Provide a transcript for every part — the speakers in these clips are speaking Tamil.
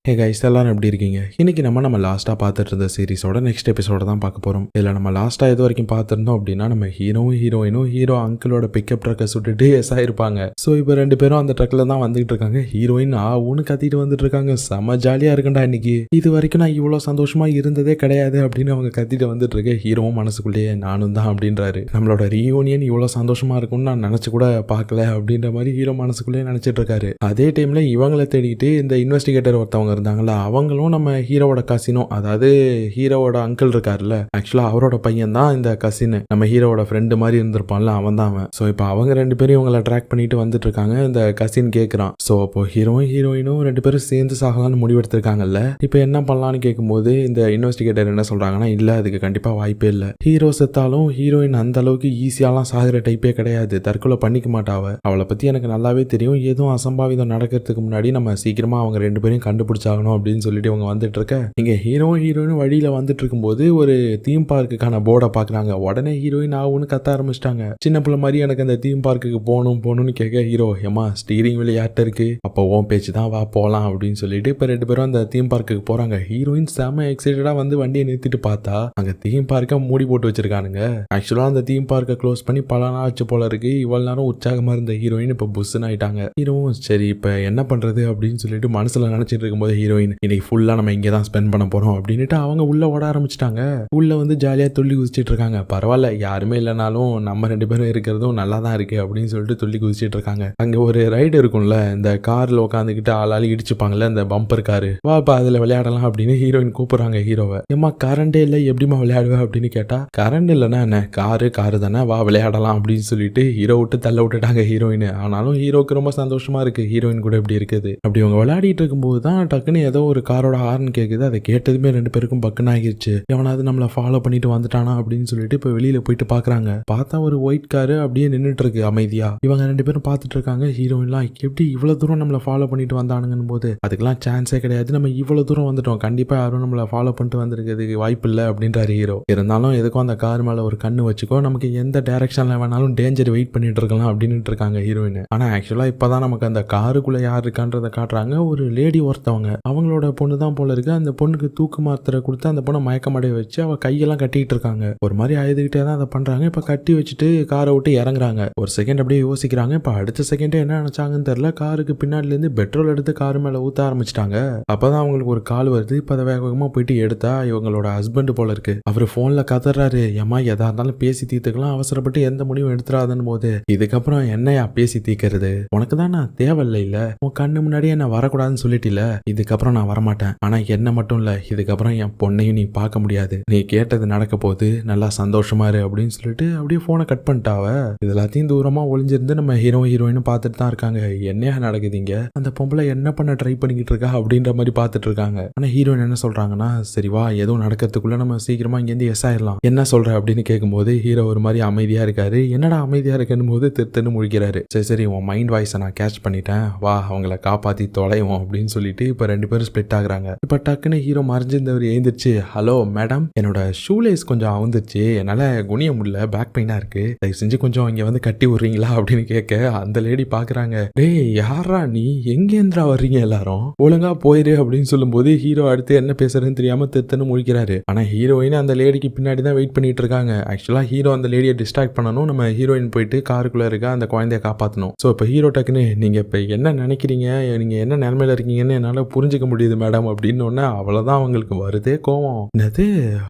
ஹே கைஸ், எல்லாரும் எப்படி இருக்கீங்க? இன்னைக்கு நம்ம லாஸ்ட்டாக பார்த்துட்டு இருந்த சீரிஸோட நெக்ஸ்ட் எபிசோட தான் பார்க்க போகிறோம். இதில் நம்ம லாஸ்ட்டாக எது வரைக்கும் பார்த்துருந்தோம் அப்படின்னா, நம்ம ஹீரோயினும் ஹீரோ அங்கிளோட பிக்கப் ட்ரக்கை சுட்டுட்டு எஸ் ஆயிருப்பாங்க. ஸோ இப்போ ரெண்டு பேரும் அந்த ட்ரக்கில் தான் வந்துகிட்டு இருக்காங்க. ஹீரோயின் ஆவுன்னு கத்திட்டு வந்துட்டு இருக்காங்க. செம ஜாலியாக இருக்குண்டா இன்னைக்கு, இது வரைக்கும் நான் இவ்வளோ சந்தோஷமா இருந்ததே கிடையாது அப்படின்னு அவங்க கத்திட்டு வந்துட்டு இருக்க. ஹீரோவும் மனசுக்குள்ளேயே நானும் தான் அப்படின்றாரு. நம்மளோட ரீயூனியன் இவ்வளோ சந்தோஷமா இருக்கும்னு நான் நினச்சி கூட பார்க்கல அப்படின்ற மாதிரி ஹீரோ மனசுக்குள்ளேயே நினச்சிட்டு இருக்காரு. அதே டைமில் இவங்களை தேடிக்கிட்டு இந்த இன்வெஸ்டிகேட்டர் ஒருத்தவங்க இருந்தாங்களா, அவங்களும் நம்ம ஹீரோவோட கசினும், அதாவது ஹீரோவோட அங்கிள் இருக்காருல்ல, ஆக்சுவலா அவரோட பையன் தான் இந்த கசின், நம்ம ஹீரோவோட ஃப்ரெண்டு மாதிரி இருந்திருப்பான்ல, அவன் தான் அவன். ஸோ இப்போ அவங்க ரெண்டு பேரும் இவங்களை ட்ராக் பண்ணிட்டு வந்துட்டு இருக்காங்க. இந்த கசின் கேட்குறான். ஸோ இப்போ ஹீரோயினும் ரெண்டு பேரும் சேர்ந்து சாகலான்னு முடிவெடுத்திருக்காங்கல்ல, இப்போ என்ன பண்ணலான்னு கேட்கும்போது இந்த இன்வெஸ்டிகேட்டர் என்ன சொல்றாங்கன்னா, இல்ல அதுக்கு கண்டிப்பா வாய்ப்பே இல்லை. ஹீரோ செத்தாலும் ஹீரோயின் அந்த அளவுக்கு ஈஸியாலாம் சாகிற டைப்பே கிடையாது, தற்கொலை பண்ணிக்க மாட்டாவ. அவளை பத்தி எனக்கு நல்லாவே தெரியும். எதுவும் அசம்பாவிதம் நடக்கிறதுக்கு முன்னாடி நம்ம சீக்கிரமா அவங்க ரெண்டு பேரையும் கண்டுபிடிச்சாகணும் அப்படின்னு சொல்லிட்டு அவங்க வந்துட்டு இருக்க. இங்க ஹீரோயின் வழியில வந்துட்டு இருக்கும்போது ஒரு தீம் பார்க்குக்கான போர்டை பாக்குறாங்க. உடனே ஹீரோயின் ஆகும்னு கத்த ஆரம்பிச்சிட்டாங்க. சின்ன பிள்ளை மாதிரி எனக்கு அந்த தீம் பார்க்குக்கு போகணும்னு கேட்க, ஹீரோ ஏமா ஸ்டீரிங் வீல் யார்ட்ட இருக்கு, அப்போ உன் பேச்சு தான், வா போலாம் அப்படின்னு சொல்லிட்டு இப்ப ரெண்டு பேரும் அந்த தீம் பார்க்குக்கு போறாங்க. ஹீரோயின் செம எக்ஸைட்டடா வந்து வண்டியை நிறுத்திட்டு பார்த்தா அங்க தீம் பார்க்க மூடி போட்டு வச்சிருக்கானுங்க. ஆக்சுவலா அந்த தீம் பார்க்கை க்ளோஸ் பண்ணி பல நாள் ஆச்சு போல இருக்கு. இவ்வளவு நேரம் உற்சாகமா இருந்த ஹீரோயின் இப்ப புஷ்ன்னு ஆயிட்டாங்க. ஹீரோவும் சரி இப்ப என்ன பண்றது அப்படின்னு சொல்லிட்டு மனசுல நினைச்சிட்டு இருக்கும்போது ஹீரோயின் இன்னைக்கு ஃபுல்லா நம்ம இங்கே தான் ஸ்பெண்ட் பண்ண போறோம் அப்படின்ட்டு அவங்க உள்ள ஓட ஆரம்பிச்சிட்டாங்க. உள்ள வந்து ஜாலியா துள்ளி குதிச்சிட்டு இருக்காங்க. பரவாயில்ல, யாருமே இல்லைனாலும் நம்ம ரெண்டு பேரும் இருக்கிறதும் நல்லா தான் இருக்கு அப்படின்னு சொல்லிட்டு துள்ளி குதிச்சிட்டு இருக்காங்க. அங்க ஒரு ரைடு இருக்கும்ல, இந்த கார்ல உட்காந்துக்கிட்டு ஆளாளி இடிச்சுப்பாங்கல்ல, இந்த பம்பர் காரு, வா இப்ப அதுல விளையாடலாம் அப்படின்னு ஹீரோயின் கூப்பிடுறாங்க ஹீரோவை. ஏமா கரண்டே இல்லை, எப்படிமா விளையாடுவேன் அப்படின்னு கேட்டா, கரண்ட் இல்லைன்னா என்ன, காரு தானே, வா விளையாடலாம் அப்படின்னு சொல்லிட்டு ஹீரோ விட்டு தள்ள விட்டுட்டாங்க ஹீரோயின். ஆனாலும் ஹீரோக்கு ரொம்ப சந்தோஷமா இருக்கு ஹீரோயின் கூட எப்படி இருக்குது. அப்படி அவங்க விளையாடிட்டு இருக்கும்போது தான் டக்குன்னு ஏதோ ஒரு காரோட ஹார்ன் கேக்குது. அதை கேட்டதுமே ரெண்டு பேருக்கும் பக்குன்னு ஆகிருச்சு. எவனாவது நம்மளை ஃபாலோ பண்ணிட்டு வந்துட்டானா அப்படின்னு சொல்லிட்டு இப்ப வெளியில போயிட்டு பாக்குறாங்க. பார்த்தா ஒரு ஒயிட் காரு அப்படியே நின்றுட்டு இருக்கு அமைதியா. இவங்க ரெண்டு பேரும் பார்த்துட்டு இருக்காங்க. ஹீரோயின்லாம் எப்படி இவ்வளவு தூரம் நம்மளை ஃபாலோ பண்ணிட்டு வந்தானுங்கன்னு போது அதுக்கெல்லாம் சான்ஸே கிடையாது, நம்ம இவ்வளவு தூரம் வந்துட்டோம், கண்டிப்பா யாரும் நம்மளை ஃபாலோ பண்ணிட்டு வந்திருக்கிறதுக்கு வாய்ப்பு இல்லை அப்படின்றாரு ஹீரோ. இருந்தாலும் எதுக்கும் அந்த கார் மேல ஒரு கண்ணு வச்சுக்கோ, நமக்கு எந்த டைரக்ஷன்ல வேணாலும் டேஞ்சர் வெயிட் பண்ணிட்டு இருக்கலாம் அப்படின்னு இருக்காங்க ஹீரோயின். ஆனா ஆக்சுவலா இப்பதான் நமக்கு அந்த காருக்குள்ள யார் இருக்கான்றதை காட்டுறாங்க. ஒரு லேடி ஒருத்தவங்க, அவங்களோட பொண்ணு தான் போல இருக்கு. அந்த பொண்ணுக்கு தூக்கு மாத்திரை கொடுத்து அந்த பொண்ணை மயக்கமடைய வச்சு அவ கையெல்லாம் கட்டிட்டு இருக்காங்க. ஒரு மாதிரி அழுதுகிட்டே தான் அதை பண்றாங்க. இப்ப கட்டி வச்சுட்டு காரை விட்டு இறங்குறாங்க. ஒரு செகண்ட் அப்படியே யோசிக்கிறாங்க. இப்ப அடுத்த செகண்டே என்ன நினைச்சாங்கன்னு தெரியல, காருக்கு பின்னாடில இருந்து பெட்ரோல் எடுத்து காரு மேல ஊத்த ஆரம்பிச்சிட்டாங்க. அப்பதான் அவங்களுக்கு ஒரு கால் வருது. இப்ப அதை வேக வேகமா போயிட்டு எடுத்தா இவங்களோட ஹஸ்பண்ட் போல இருக்கு. அவரு போன்ல கதறாரு, ஏமா எதா இருந்தாலும் பேசி தீர்த்துக்கலாம், அவசரப்பட்டு எந்த முடிவும் எடுத்துறாதுன்னு போது, இதுக்கப்புறம் என்னையா பேசி தீர்க்கிறது, உனக்கு தான் நான் தேவையில்லை, இல்ல உன் கண்ணு முன்னாடியே நான் வரக்கூடாதுன்னு சொல்லிட்டில, இதுக்கப்புறம் நான் வரமாட்டேன். ஆனா என்ன மட்டும் இல்ல, இதுக்கப்புறம் என் பொண்ணையும் நீ பார்க்க முடியாது, நீ கேட்டது நடக்க போது, நல்லா சந்தோஷமா இரு அப்படின்னு சொல்லிட்டு அப்படியே போனை கட் பண்ணிட்டாவ. இது எல்லாத்தையும் தூரமா ஒளிஞ்சிருந்து நம்ம ஹீரோயின் பார்த்துட்டு தான் இருக்காங்க. என்னையா நடக்குதுங்க, அந்த பொம்பளை என்ன பண்ண ட்ரை பண்ணிக்கிட்டு இருக்கா அப்படின்ற மாதிரி பார்த்துட்டு இருக்காங்க. ஆனா ஹீரோயின் என்ன சொல்றாங்கன்னா, சரி வா எதுவும் நடக்கிறதுக்குள்ள நம்ம சீக்கிரமா இங்கேருந்து எஸ் ஆயிடலாம், என்ன சொல்ற அப்படின்னு கேட்கும்போது ஹீரோ ஒரு மாதிரி அமைதியா இருக்காரு. என்னடா அமைதியா இருக்குன்னு போது திருத்தன்னு முழிக்கிறாரு. சரி சரி உன் மைண்ட் வாய்ஸை நான் கேட்ச் பண்ணிட்டேன், வா அவங்கள காப்பாத்தி தொலைவோம் அப்படின்னு சொல்லிட்டு இப்ப ரெண்டு பேரும் ஸ்பிளிட் ஆகுறாங்க. இப்ப டக்குன்னு ஹீரோ மறைஞ்சிருந்தவர் எழுந்திருச்சு, ஹலோ மேடம், என்னோட ஷூலேஸ் கொஞ்சம் அவுந்துருச்சு, என்னால குனிய முடியல, பேக் பெயினா இருக்கு, தயவு செஞ்சு கொஞ்சம் இங்க வந்து கட்டி விடுறீங்களா அப்படின்னு கேட்க அந்த லேடி பாக்குறாங்க. டேய் யாரா நீ, எங்கேந்திரா வர்றீங்க எல்லாரும், ஒழுங்கா போயிரு அப்படின்னு சொல்லும் போது ஹீரோ அடுத்து என்ன பேசுறதுன்னு தெரியாம திருத்தன்னு முழிக்கிறாரு. ஆனா ஹீரோயின் அந்த லேடிக்கு பின்னாடி தான் வெயிட் பண்ணிட்டு இருக்காங்க. ஆக்சுவலா ஹீரோ அந்த லேடியை டிஸ்ட்ராக்ட் பண்ணணும், நம்ம ஹீரோயின் போயிட்டு காருக்குள்ள இருக்க அந்த குழந்தைய காப்பாற்றணும். ஸோ இப்போ ஹீரோ டக்குன்னு நீங்க இப்ப என்ன நினைக்கிறீங்க, நீங்க என்ன நிலைமையில இருக்கீங்கன்னு என்னால புரிஞ்சுக்க முடியுது மேடம் அப்படின்னு ஒன்னு. அவ்வளவுதான் அவங்களுக்கு வருதே கோவம். என்னது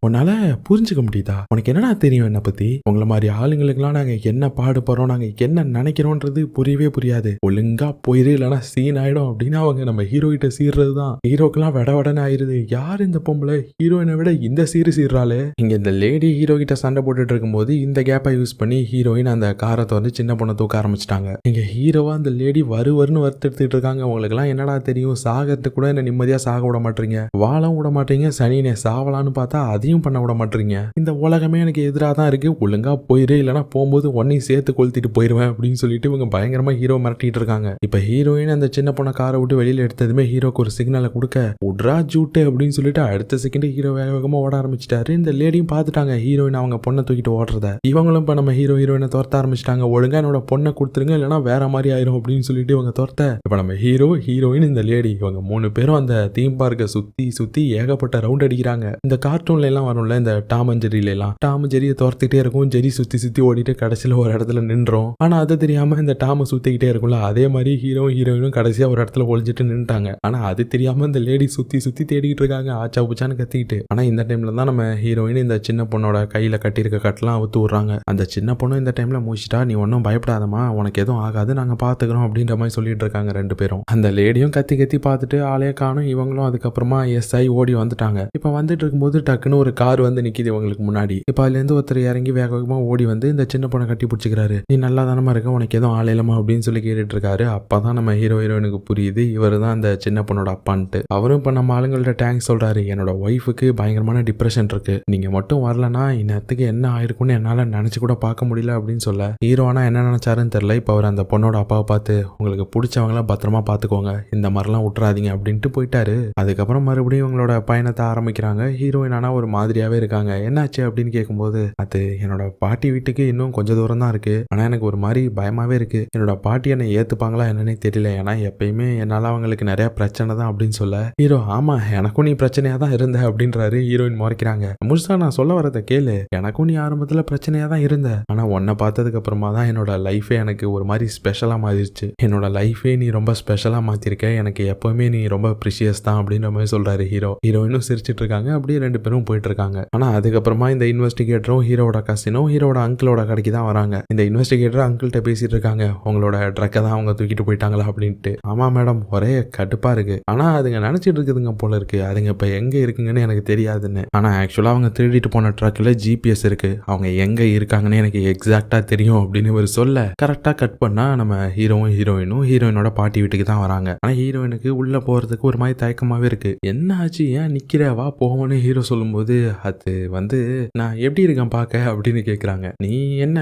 உன்னால புரிஞ்சுக்க முடியுதா, உனக்கு என்னடா தெரியும் என்ன பத்தி, உங்களை மாதிரி ஆளுங்களுக்குலாம் நாங்க என்ன பாடுபடுறோம், நாங்க என்ன நினைக்கிறோன்றது புரியவே புரியாது, ஒழுங்கா போயிரு இல்லைன்னா சீன் ஆயிடும் அப்படின்னு அவங்க நம்ம ஹீரோ கிட்ட சீர்றதுதான். ஹீரோக்கெல்லாம் வடவடன்னு ஆயிருது. யார் இந்த பொம்பளை, ஹீரோயினை விட இந்த சீர்றாளே. இங்க இந்த லேடி ஹீரோ கிட்ட சண்டை போட்டுட்டு இருக்கும்போது இந்த கேப்பை யூஸ் பண்ணி ஹீரோயின் அந்த காரை வந்து சின்ன பொண்ணை தூக்க ஆரம்பிச்சிட்டாங்க. இங்க ஹீரோவா அந்த லேடி வருன்னு வறுத்தெடுத்துட்டு இருக்காங்க. உங்களுக்கு எல்லாம் என்னடா தெரியும், சாகிறது கூட என்ன நிம்மதியா சாக விட மாட்டீங்க, வாழவும் விட மாட்டீங்க, சனினே சாவலான்னு பார்த்தா அதையும் பண்ண விட மாட்டீங்க, இந்த உலகமே எனக்கு எதிராக தான் இருக்கு, ஒழுங்கா போயிரு இல்லைன்னா போகும்போது ஒன்னையும் சேர்த்து கொளுத்திட்டு போயிருவேன் அப்படின்னு சொல்லிட்டு இவங்க பயங்கரமா ஹீரோ மிரட்டிட்டு இருக்காங்க. இப்ப ஹீரோயின் அந்த சின்ன பொண்ணை காரை விட்டு வெளியில எடுத்ததுமே ஹீரோக்கு ஒரு சிக்னலை கொடுக்க, உட்ரா ஜூட்டு அப்படின்னு சொல்லிட்டு அடுத்த செகண்ட் ஹீரோ வேக வேகமா ஓட ஆரம்பிச்சிட்டாரு. இந்த லேடியும் பார்த்துட்டாங்க ஹீரோயின் அவங்க பொண்ணை தூக்கிட்டு ஓடுறத. இவங்களும் இப்ப நம்ம ஹீரோயினை துரத்த ஆரம்பிச்சிட்டாங்க. ஒழுங்கா என்னோட பொண்ணை கொடுத்துருங்க இல்லைன்னா வேற மாதிரி ஆயிரும் அப்படின்னு சொல்லிட்டு இவங்க துரத்த, இப்ப நம்ம ஹீரோயின் இந்த லேடி இவங்க மூணு பேரும் அந்த தீம் பார்க்க சுத்தி சுத்தி ஏகப்பட்ட ரவுண்ட் அடிக்கிறாங்க. இந்த கார்ட்டூன்ல எல்லாம் வரும்ல, இந்த டாம் அண்ட் ஜெரியில எல்லாம் டாம் ஜெரியை துரத்திட்டே இருக்கும், ஜெரி சுத்தி சுத்தி ஓடிட்டு கடைசியில ஒரு இடத்துல நின்றோம். ஆனா அது தெரியாம இந்த டாம சுத்திக்கிட்டே இருக்கும்ல, அதே மாதிரி ஹீரோயினும் கடைசியா ஒரு இடத்துல ஒளிஞ்சிட்டு நின்றுட்டாங்க. ஆனா அது தெரியாம இந்த லேடி சுத்தி சுத்தி தேடிட்டு இருக்காங்க, ஆச்சா புச்சான்னு கத்திக்கிட்டு. ஆனா இந்த டைம்ல தான் நம்ம ஹீரோயின் இந்த சின்ன பொண்ணோட கையில கட்டியிருக்க கட்டெல்லாம் அவுத்து விடுறாங்க. அந்த சின்ன பொண்ணு இந்த டைம்ல முடிச்சிட்டா, நீ ஒன்னும் பயப்படாதமா, உனக்கு எதுவும் ஆகாது, நாங்க பாத்துக்கிறோம் அப்படின்ற மாதிரி சொல்லிட்டு இருக்காங்க ரெண்டு பேரும். அந்த லேடியும் கத்தி கத்தி பார்த்துட்டு ஆளே காணும். இவங்களும் அதுக்கப்புறமா எஸ்ஐ ஓடி வந்துட்டாங்க. இப்ப வந்துட்டு இருக்கும்போது டக்குன்னு ஒரு கார் வந்து நிக்குது இவங்களுக்கு முன்னாடி. இப்ப அதுல இருந்து ஒருத்தர் இறங்கி வேக வேகமா ஓடி வந்து இந்த சின்ன பொண்ணை கட்டி பிடிச்சிக்கிறாரு. நீ நல்லா தானமா இருக்க, உனக்கு எதுவும் ஆளையிலமா அப்படின்னு சொல்லி கேட்டுட்டு இருக்காரு. அப்பதான் நம்ம ஹீரோயினுக்கு புரியுது இவர் தான் அந்த சின்ன பொண்ணோட அப்பான்ட்டு. அவரும் இப்ப நம்ம ஆளுங்கள்ட்ட டேங்க்ஸ் சொல்றாரு. என்னோட ஒய்ஃபுக்கு பயங்கரமான டிப்ரெஷன் இருக்கு, நீங்க மட்டும் வரலன்னா இந்நேரத்துக்கு என்ன ஆயிருக்கும்னு என்னால நினைச்சு கூட பார்க்க முடியல அப்படின்னு சொல்ல, ஹீரோனா என்ன நினைச்சாருன்னு தெரியல. இப்ப அவர் அந்த பொண்ணோட அப்பாவை பார்த்து, உங்களுக்கு பிடிச்சவங்கள பத்திரமா பாத்துக்கோங்க, இந்த மாதிரிலாம் விட்டுறாதீங்க அப்படின்ட்டு போயிட்டாரு. அதுக்கப்புறம் மறுபடியும் இவங்களோட பயணத்தை ஆரம்பிக்கிறாங்க. ஹீரோயின் ஆனா ஒரு மாதிரியாவே இருக்காங்க. என்னாச்சு அப்படின்னு கேட்கும்போது, அது என்னோட பாட்டி வீட்டுக்கு இன்னும் கொஞ்சம் தூரம் தான் இருக்கு, ஆனா எனக்கு ஒரு மாதிரி பயமாவே இருக்கு, என்னோட பாட்டி என்னை ஏத்துப்பாங்களா என்னன்னே தெரியல, ஏன்னா எப்பயுமே என்னால அவங்களுக்கு நிறைய பிரச்சனை தான் அப்படின்னு சொல்ல, ஹீரோ ஆமா எனக்கும் நீ பிரச்சனையா தான் இருந்த அப்படின்றாரு. ஹீரோயின் முறைக்கிறாங்க. முழுசா நான் சொல்ல வரத கேளு, எனக்கும் நீ ஆரம்பத்துல பிரச்சனையா தான் இருந்த, ஆனா உன்னை பார்த்ததுக்கு அப்புறமா தான் என்னோட லைஃபே எனக்கு ஒரு மாதிரி ஸ்பெஷலா மாறிடுச்சு, என்னோட லைஃபே நீ ரொம்ப ஸ்பெஷலா மாத்திருக்க, எனக்கு எப்பவுமே நீ ரொம்ப ப்ரிஷியஸ் தான் அப்படின்ற மாதிரி சொல்றாரு ஹீரோ. ஹீரோயினும் சிரிச்சிட்டு இருக்காங்க. அப்படியே ரெண்டு பேரும் போயிட்டு இருக்காங்க. ஆனா அதுக்கப்புறமா இந்த இன்வெஸ்டிகேட்டரும் ஹீரோட கசினும் ஹீரோட அங்கிளோட கடைக்கு தான் வராங்க. இந்த இன்வெஸ்டிகேட்டர் அங்கிள்கிட்ட பேசிட்டு இருக்காங்க, உங்களோட ட்ரக்கை தான் அவங்க தூக்கிட்டு போயிட்டாங்களா அப்படின்ட்டு. ஆமா மேடம், ஒரே கடுப்பா இருக்கு, ஆனா அதுங்க நினைச்சிட்டு இருக்குதுங்க போல இருக்கு, அதுங்க இப்ப எங்க இருக்குங்கன்னு எனக்கு தெரியாதுன்னு. ஆனா ஆக்சுவலா அவங்க திருடிட்டு போன ட்ரக்ல ஜிபிஎஸ் இருக்கு, அவங்க எங்க இருக்காங்கன்னு எனக்கு எக்ஸாக்டா தெரியும் அப்படின்னு ஒரு சொல்ல, கரெக்டா கட் பண்ணா நம்ம ஹீரோயினும் ஹீரோயினோட பாட்டி வீட்டுக்கு தான் வராங்க. ஆனா ஹீரோயினுக்கு உள்ள போறதுக்கு ஒரு மாதிரி தயக்கமாவே இருக்கு. என்ன ஆச்சு, ஏன் நிக்கிற, வா போவோன்னு ஹீரோ சொல்லும்போது, அது வந்து நான் எப்படி இருக்கேன் பாக்க அப்படின்னு கேக்குறாங்க. நீ என்ன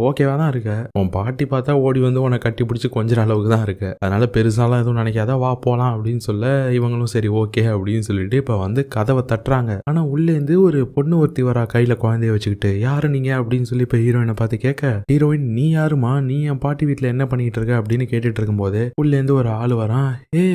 ஓகேவா தான் இருக்க, உன் பாட்டி பார்த்தா ஓடி வந்து உன்னை கட்டி பிடிச்சி கொஞ்சம் அளவுக்கு தான் இருக்கு, அதனால பெருசாலாம் எதுவும் நினைக்காத, வா போலாம் அப்படின்னு சொல்ல, இவங்களும் சரி ஓகே அப்படின்னு சொல்லிட்டு இப்ப வந்து கதவை தட்டுறாங்க. ஆனா உள்ளேந்து ஒரு பொண்ணு ஒருத்தி வரா, கையில குழந்தைய வச்சுக்கிட்டு. யாரு நீங்க அப்படின்னு சொல்லி இப்ப ஹீரோயினை பார்த்து கேட்க, ஹீரோயின் நீ யாருமா, நீ என் பாட்டி வீட்டுல என்ன பண்ணிட்டு இருக்க அப்படின்னு கேட்டுட்டு இருக்கும்போது உள்ளேந்து ஒரு ஆளு வரான். ஏ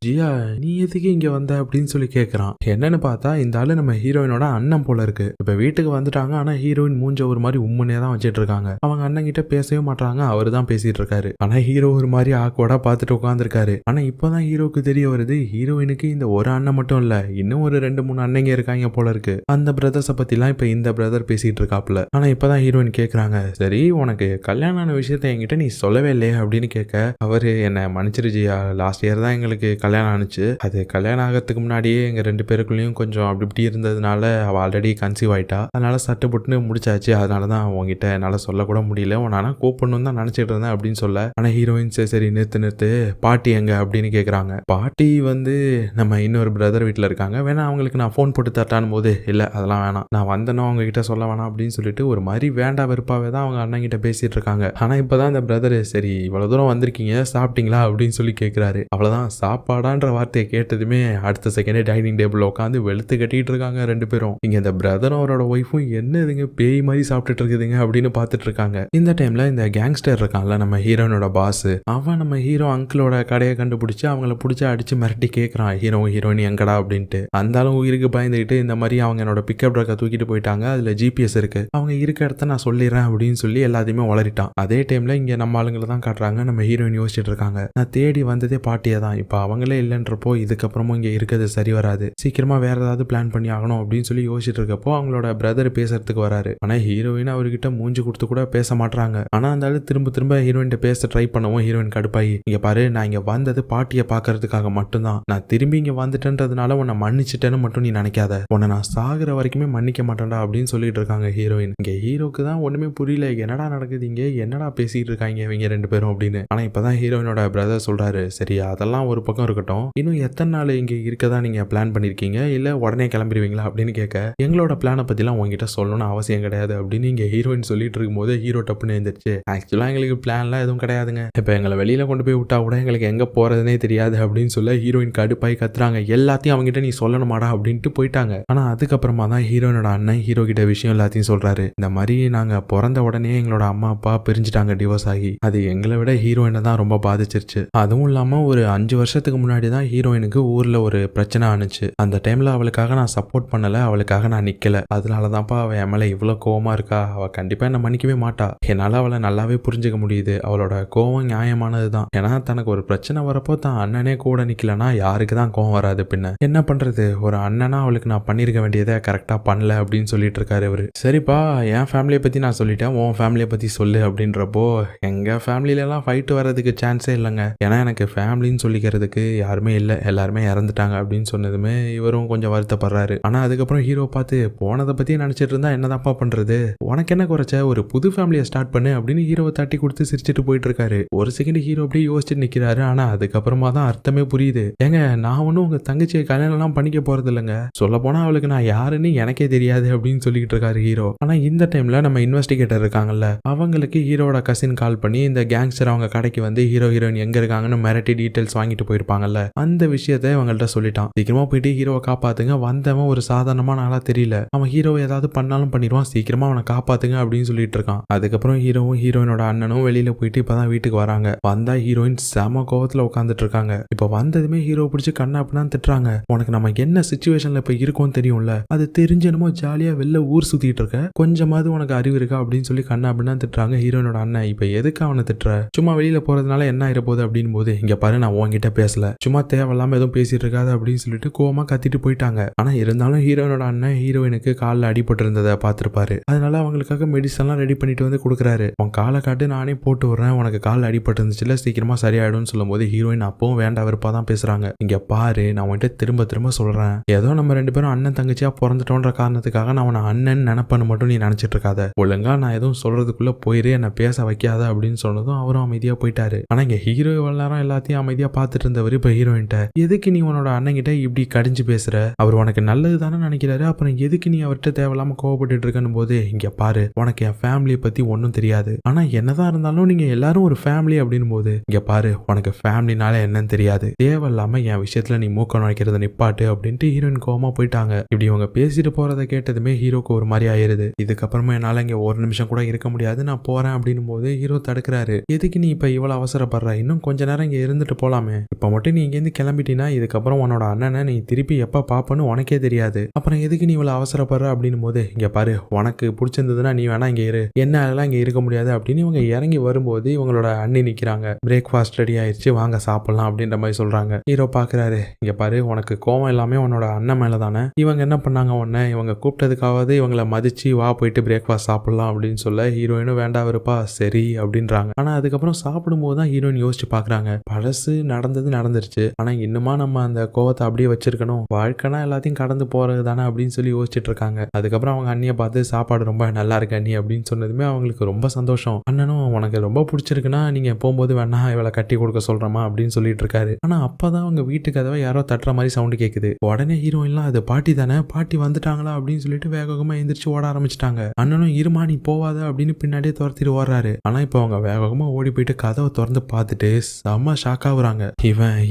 ஜியா, நீ எதுக்கு இங்க வந்த அப்படின்னு சொல்லி கேக்குறான். என்னன்னு பார்த்தா இந்த ஆளு நம்ம ஹீரோயினோட அண்ணன் போல இருக்கு. இப்ப வீட்டுக்கு வந்துட்டாங்க. ஆனா ஹீரோயின் மூஞ்ச ஒரு மாதிரி உம்முனே தான் வச்சிட்டு இருக்காங்க. அவங்க அண்ணன் கிட்ட பேசவே மாட்டாங்க, அவரு தான் பேசிட்டு இருக்காரு. ஆனா ஹீரோ ஒரு மாதிரி ஆக்வர்டா பார்த்துட்டு உட்காந்துருக்காரு. ஆனா இப்பதான் ஹீரோக்கு தெரிய வருது, ஹீரோயினுக்கு இந்த ஒரு அண்ணன் மட்டும் இல்ல, இன்னும் ஒரு 2-3 அண்ணங்க இருக்காங்க போல இருக்கு. அந்த பிரதர்ஸ பத்திலாம் இப்ப இந்த பிரதர் பேசிட்டு இருக்காப்ல. ஆனா இப்பதான் ஹீரோயின் கேக்குறாங்க, சரி உனக்கு கல்யாணம் ஆன விஷயத்த என்கிட்ட நீ சொல்லவே இல்லையே அப்படின்னு கேட்க, அவரு என்ன மன்னிச்சிரு ஜியா, லாஸ்ட் இயர் தான் எங்களுக்கு கல்யாணம் ஆனிச்சு, அது கல்யாணம் ஆகிறதுக்கு முன்னாடியே எங்க 2 பேருக்குள்ளயும் கொஞ்சம் அப்படி இப்படி இருந்ததுனால அவ ஆல்ரெடி கன்சீவ் ஆயிட்டா, அதனால சட்டு புட்டுன்னு முடிச்சாச்சு, அதனாலதான் உங்ககிட்ட என்னால சொல்லக்கூட முடியல, உன்னால கூப்பிடணும் தான் நினைச்சிட்டு இருந்தேன் அப்படின்னு சொல்ல, ஆனா ஹீரோயின் சரி நிறுத்து பாட்டி எங்க அப்படின்னு கேக்குறாங்க. பாட்டி வந்து நம்ம இன்னொரு பிரதர் வீட்டுல இருக்காங்க, வேணா அவங்களுக்கு நான் போன் போட்டு தட்டானும் போது, இல்ல அதெல்லாம் வேணாம், நான் வந்தனோ அவங்க கிட்ட சொல்ல வேணாம் அப்படின்னு சொல்லிட்டு ஒரு மாதிரி வேண்டா வெறுப்பாவே தான் அவங்க அண்ணன் கிட்ட பேசிட்டு இருக்காங்க. ஆனா இப்பதான் அந்த பிரதர், சரி இவ்வளவு தூரம் வந்திருக்கீங்க சாப்பிட்டீங்களா அப்படின்னு சொல்லி கேட்கிறாரு. அவ்வளவுதான், சாப்பாடான்ற வார்த்தையை கேட்டதுமே அடுத்த செகண்டே டைனிங் டேபிள் உட்காந்து வெளுத்து கட்டிட்டு இருக்காங்க ரெண்டு பேரும். இங்க இந்த பிரதரும் அவரோட ஒய்ஃபும் என்ன இதுங்க பேய் மாதிரி சாப்பிட்டுட்டு இருக்குதுங்க அப்படின்னு பார்த்துட்டு இருக்காங்க. இந்த டைம்ல இந்த கேங்ஸ்டர் இருக்கான்ல நம்ம ஹீரோனோட பாஸ், அவன் நம்ம ஹீரோ அங்கிளோட கடையை கண்டுபிடிச்சு அவங்கள பிடிச்சி அடிச்சு மிரட்டி கேட்கறான், ஹீரோயின் எங்கடா அப்படின்ட்டு. அந்தாலும் உயிருக்கு பயந்துகிட்டு, இந்த மாதிரி அவங்க என்னோட பிக்கப் ட்ரக்கை தூக்கிட்டு போயிட்டாங்க, அதுல ஜிபிஎஸ் இருக்கு, அவங்க இருக்க இடத்த நான் சொல்லிடுறேன் அப்படின்னு சொல்லி எல்லாத்தையுமே வளரிட்டான். அதே டைம்ல இங்க நம்ம ஆளுங்களை தான் காட்டுறாங்க. நம்ம ஹீரோயின் யோசிச்சுட்டு இருக்காங்க, நான் தேடி வந்ததே பாட்டியை தான், இப்ப அவங்களே இல்லைன்றப்போ இதுக்கப்புறமும் இங்க இருக்கிறது சரி வராது, சீக்கிரமா வேற ஏதாவது பிளான் பண்ணி ஆகணும் அப்படின்னு சொல்லி யோசிச்சுட்டு இருக்கப்போ அவங்களோட பிரதர் பேசுறதுக்கு வராரு. ஆனா ஹீரோயின் அவர்கிட்ட மூஞ்சி கொடுத்து கூட பேச மாட்டாங்க. ஆனா அந்த திரும்ப திரும்ப ஹீரோயின் பேச ட்ரை பண்ணவும் ஹீரோயின் கடுப்பாயி, இங்க பாரு, நான் இங்க வந்தது பாட்டியை பாக்குறதுக்காக மட்டும்தான், நான் திரும்பி இங்க வந்துட்டேன்றதுனால உன்னை மன்னிச்சுட்டேன்னு மட்டும் நீ நினைக்காத, உன்னை நான் சாகுற வரைக்குமே மன்னிக்க மாட்டேன்டா அப்படின்னு சொல்லிட்டு இருக்காங்க ஹீரோயின். இங்க ஹீரோக்கு தான் ஒண்ணுமே புரியல, என்னடா நடக்குது இங்க, என்னடா பேசிட்டு இருக்காங்க இவங்க ரெண்டு பேரும் அப்படின்னு. ஆனா இப்பதான் ஹீரோயினோட பிரதர் சொல்றாரு, சரி அதெல்லாம் ஒரு பக்கம் இருக்கட்டும், இன்னும் எத்தனை நாள் இங்க இருக்கதான் நீங்க பிளான் பண்ணிருக்கீங்க, இல்ல உடனே கிளம்பிடுவீங்களா அப்படின்னு கேட்க, எங்களோட பிளானை பத்திலாம் உங்ககிட்ட சொல்லணும்னு அவசியம் கிடையாது அப்படின்னு இங்க ஹீரோயின் சொல்லிட்டு இருக்கும்போது ஹீரோ டப்புன்னு எழுந்திருச்சு, ஆக்சுவலா எங்களுக்கு பிளான்லாம் எதுவும் கிடையாதுங்க, இப்ப எங்களை வெளியில கொண்டு போய் விட்டா கூட எங்களுக்கு எங்க போறதுனே தெரியாது அப்படின்னு சொல்ல ஹீரோயின் கடுப்பாய் கத்துறாங்க, எல்லாத்தையும் அவங்ககிட்ட நீ சொல்லணுமாடா அப்படின்ட்டு போயிட்டாங்க. ஆனா அதுக்கப்புறமா தான் ஹீரோயினோட அண்ணன் ஹீரோ கிட்ட விஷயம் எல்லாத்தையும் சொல்றாரு. இந்த மாதிரி நாங்க பிறந்த உடனே எங்களோட அம்மா அப்பா பிரிஞ்சுட்டாங்க டிவோர்ஸ் ஆகி, அது எங்களை விட ஹீரோயினை தான் ரொம்ப பாதிச்சிருச்சு, அதுவும் இல்லாம ஒரு 5 வருஷத்துக்கு முன்னாடி தான் ஹீரோயினுக்கு ஊர்ல ஒரு பிரச்சனை ஆனிச்சு. அந்த டைம்ல அவளுக்காக நான் சப்போர்ட் பண்ணல, அவளுக்காக நான் நிக்கல. அதனாலதான்ப்பா அவ என் மேல இவ்வளவு கோவமா இருக்கா. அவ கண்டிப்பா என்ன மன்னிக்கவே மாட்டா. என்னால அவளை நல்லாவே புரிஞ்சுக்க முடியுது. அவளோட கோவம் நியாயமானதுதான். ஏன்னா தனக்கு ஒரு பிரச்சனை வரப்போ தான் அண்ணனே கூட நிக்கலனா யாருக்கு தான் கோவம் வராது. பின்ன என்ன பண்றது, ஒரு அண்ணனா அவளுக்கு நான் பண்ணிருக்க வேண்டியதை கரெக்டா பண்ணல அப்படின்னு சொல்லிட்டு இருக்காரு இவரு. சரிப்பா, என் ஃபேமிலியை பத்தி நான் சொல்லிட்டேன், உன் ஃபேமிலியை பத்தி சொல்லு அப்படின்றப்போ எங்க ஃபேமிலியில எல்லாம் ஃபைட் வர்றதுக்கு சான்ஸே இல்லைங்க. ஏன்னா எனக்கு ஃபேமிலின்னு சொல்லிக்கிறதுக்கு யாருமே இல்லை, எல்லாருமே இறந்துட்டாங்க அப்படின்னு சொன்னதுமே இவரும் கொஞ்சம் வருத்தப்படுறாரு. ஆனா அதுக்கப்புறம் ஹீரோ பார்த்து போனதை பத்தி நினைச்சிட்டு இருந்தா என்னதான்ப்பா பண்றது, உனக்கு என்ன குறைச்ச, ஒரு புது ஃபேமிலியை ஸ்டார்ட் பண்ணு அப்படின்னு ஹீரோவை தட்டி கொடுத்து சிரிச்சிட்டு போயிட்டு இருக்காரு. ஒரு செகண்ட் ஹீரோ அப்படியே யோசிச்சுட்டு நிக்கிறாரு. ஆனா அதுக்கப்புறமா தான் அர்த்தமே புரியுது. ஏங்க, நான் ஒன்னும் உங்க தங்கச்சியை கல்யாணம் எல்லாம் பண்ணிக்க போறது இல்லைங்க. சொல்ல போனா அவளுக்கு நான் யாருன்னு எனக்கே தெரியாது அப்படின்னு சொல்லிட்டு இருக்காரு ஹீரோ. ஆனா இந்த டைம்ல நம்ம இன்வெஸ்டிகேட்டர் இருக்காங்கல்ல, அவங்களுக்கு ஹீரோட கசின் கால் பண்ணி இந்த கேங்ஸ்டர் அவங்க கடைக்கு வந்து ஹீரோ ஹீரோயின் எங்க இருக்காங்கன்னு மிரட்டி டீடைல்ஸ் வாங்கிட்டு போயிருப்பாங்கல்ல, அந்த விஷயத்தை இவங்கள்ட்ட சொல்லிட்டான். சீக்கிரமா போயிட்டு ஹீரோவை காப்பாத்துங்க, வந்தவன் ஒரு சாதாரணமான ஆளா தெரியல, அவன் ஹீரோவை ஏதாவது பண்ணாலும் பண்ணிடுவான், சீக்கிரமா அவனை காப்பாத்துங்க அப்படின்னு சொல்லிட்டு இருக்கான். அதுக்கப்புறம் ஹீரோவும் ஹீரோயினோட அண்ணனும் வெளியில போயிட்டு இப்பதான் வீட்டுக்கு வராங்க. வந்தா ஹீரோயின் செம கோவத்துல உட்காந்துட்டு இருக்காங்க. இப்ப வந்ததுமே ஹீரோ பிடிச்சி கண்ணா அப்படின்னு திட்டுறாங்க. உனக்கு நம்ம என்ன சிச்சுவேஷன்ல இப்ப இருக்கோம் தெரியும்ல, அது தெரிஞ்சனமோ ஜாலியா வெளில ஊர் சுத்திட்டு இருக்க, கொஞ்சமாவது உனக்கு அறிவு இருக்கா அப்படின்னு சொல்லி கண்ணா அப்படின்னு திட்டுறாங்க ஹீரோயினோட அண்ணன். இப்ப எதுக்கு அவனை திட்டுற, சும்மா வெளியில போறதுனால என்ன ஆயிர போகுது அப்படின்னு போது, இங்க பாரு நான் உன்கிட்ட பேசல, சும்மா தேவையில்லாம எதுவும் பேசிட்டு இருக்காது அப்படின்னு சொல்லிட்டு கோவமா கத்திட்டு போயிட்டாங்க. ஆனா இருந்தாலும் ஹீரோயினோட அண்ணன் ஹீரோயினுக்கு காலில் அடிபட்டு இருந்ததை பார்த்திருப்பாரு. அதனால அவங்களுக்காக மெடிசன்லாம் ரெடி பண்ணிட்டு வந்து கொடுக்குறாரு. உன் காலை காட்டு, நானே போட்டு விடுறேன், உனக்கு காலில் அடிபட்டு இருந்துச்சுல, சீக்கிரமா சரியாயிடும்னு சொல்லும் போது ஹீரோயின் அப்பவும் வேண்டாம் வெறுப்பா தான் பேசுறாங்க. இங்க பாரு, நான் வந்துட்டு திரும்ப திரும்ப சொல்றேன், ஏதோ நம்ம ரெண்டு பேரும் அண்ணன் தங்கச்சியா பிறந்துட்டோன்ற காரணத்துக்காக நான் அவனை அண்ணன் நினைப்பன்னு மட்டும் நீ நினைச்சிட்டு இருக்காத, ஒழுங்கா நான் எதுவும் சொல்றதுக்குள்ள போயிரு, என்ன பேச வைக்காத அப்படின்னு சொன்னதும் அவரும் அமைதியா போயிட்டாரு. ஆனா இங்க ஹீரோ எல்லாரும் எல்லாத்தையும் அமைதியா பார்த்துட்டு இருந்தவர் இப்ப ஹீரோயின்ட்ட, எதுக்கு நீ உன்னோட அண்ணன் கிட்ட இப்படி கடிஞ்சு பேசுற, அவர் உனக்கு நல்லது தானே நினைக்கிறாரு, அப்புறம் எதுக்கு நீ அவர்கிட்ட தேவையில்லாம கோவப்பட்டு இருக்கன்னு போது, இங்க பாரு உனக்கு என் ஃபேமிலியை பத்தி ஒன்னும் தெரியாது, ஆனா என்னதான் இருந்தாலும் நீங்க எல்லாரும் ஒரு ஃபேமிலி அப்படின்னு போது, இங்க பாரு உனக்கு ஃபேமிலினால என்னன்னு தெரியாது, தேவையில்லாம என் விஷயத்துல நீ மூக்க நுழைக்கிறத நிப்பாட்டு அப்படின்ட்டு ஹீரோயின் கோவமா போயிட்டாங்க. இப்படி இவங்க பேசிட்டு போறதை கேட்டதுமே ஹீரோக்கு ஒரு மாதிரி ஆயிருது. இதுக்கப்புறமா என்னால இங்க ஒரு நிமிஷம் கூட இருக்க முடியாது, நான் போறேன் அப்படின்னும் போது ஹீரோ தடுக்கிறாரு. எதுக்கு நீ இப்ப இவ்வளவு அவசரப்படுற, இன்னும் கொஞ்ச நேரம் இங்க இருந்துட்டு போலாமே, இப்ப மட்டும் நீ இங்கேருந்து கிளம்பிட்டீங்கன்னா இதுக்கப்புறம் உன்னோட அண்ணனை நீ திருப்பி எப்ப பாப்பன்னு உனக்கே தெரியாது, அப்புறம் எதுக்கு நீ இவ்வளவு அவசரப்படுற அப்படின்னு போது, இங்க பாரு உனக்கு பிடிச்சிருந்ததுன்னா நீ வேணா இங்க இரு, என்ன அதெல்லாம் இங்க இருக்க முடியாது அப்படின்னு இவங்க இறங்கி வரும்போது இவங்களோட அண்ணி நிக்கிறாங்க. பிரேக்ஃபாஸ்ட் ரெடி ஆயிடுச்சு, வாங்க சாப்பிடலாம் அப்படின்ற மாதிரி சொல்றாங்க. ஹீரோ பாக்குறாரு, இங்க பாரு உனக்கு கோவம் எல்லாமே உன்னோட அண்ணன் மேல தானே, இவங்க என்ன பண்ணாங்க உன்ன, இவங்க கூப்பிட்டதுக்காவது இவங்களை மதிச்சு வா போயிட்டு பிரேக்ஃபாஸ்ட் சாப்பிடலாம் அப்படின்னு சொல்ல ஹீரோயினும் வேண்டாம் இருப்பா சரி அப்படின்றாங்க. ஆனா அதுக்கப்புறம் சாப்பிடும் போது தான் ஹீரோயின் யோசிச்சு பாக்குறாங்க, பழசு நடந்தது நடந்துருச்சு, ஆனா இன்னுமா நம்ம அந்த கோவத்தை அப்படியே வச்சிருக்கணும், வாழ்க்கைனா எல்லாத்தையும் கடந்து போறது தானே அப்படின்னு சொல்லி யோசிச்சுட்டு இருக்காங்க. அதுக்கப்புறம் அவங்க அண்ணியை பார்த்து சாப்பாடு ரொம்ப நல்லா இருக்கு அண்ணி அப்படின்னு சொன்னதுமே அவங்களுக்கு ரொம்ப சந்தோஷம். அண்ணனும் உனக்கு ரொம்ப பிடிச்சிருக்குன்னா நீங்க போகும்போது வேணா இவளை கட்டி கொடுக்க சொல்றமா அப்படின்னு சொல்லிட்டு இருக்காரு. ஆனா அப்பதான் அவங்க வீட்டு கதவை யாரோ தட்டுற மாதிரி சவுண்டு கேக்குது. உடனே ஹீரோயின்லாம் அது பாட்டி தானே, பாட்டி வந்துட்டாங்களா அப்படின்னு சொல்லிட்டு வேகமா எந்திரிச்சு ஓட ஆரம்பிச்சிட்டாங்க. அண்ணனும் இருமா நீ போவாத அப்படின்னு பின்னாடியே துரத்திட்டு ஓடுறாரு. ஆனா இப்ப அவங்க வேகமா ஓடி போயிட்டு கதவை திறந்து பார்த்துட்டு செம்ம ஷாக் ஆகுறாங்க.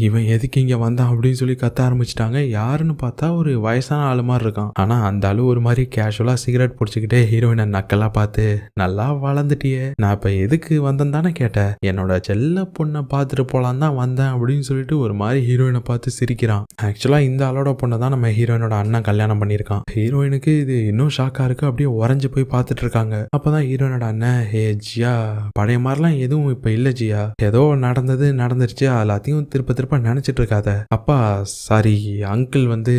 இவன் எதுக்கு இங்க வந்தான் அப்படின்னு சொல்லி கத்த ஆரம்பிச்சிட்டாங்க. யாருன்னு பார்த்தா ஒரு வயசான ஆளு மாதிரி இருக்கான். ஆனா அந்த ஆளு ஒரு மாதிரி கேஷுவலா சிகரெட் பிடிச்சிக்கிட்டே ஹீரோயினை நக்கலா பார்த்து, நல்லா வளர்ந்துட்டியே, நான் இப்ப எதுக்கு வந்தேன் தானே கேட்டேன், என்னோட செல்ல பொண்ணை பார்த்துட்டு போலாம் தான் வந்தேன் அப்படின்னு சொல்லிட்டு ஒரு மாதிரி ஹீரோயினை பார்த்து சிரிக்கிறான். ஆக்சுவலா இந்த ஆளோட பொண்ணை தான் நம்ம ஹீரோயினோட அண்ணன் கல்யாணம் பண்ணியிருக்கான். ஹீரோயினுக்கு இது இன்னும் ஷாக்கா இருக்கு. அப்படியே உறைஞ்சு போய் பார்த்துட்டு இருக்காங்க. அப்பதான் ஹீரோயினோட அண்ணன், ஹே ஜியா, பழைய மாதிரிலாம் எதுவும் இப்ப இல்ல ஜியா, ஏதோ நடந்துருச்சு, எல்லாத்தையும் திருப்ப நினைச்சிட்டு இருக்காத. அப்பா சாரி, அங்கிள் வந்து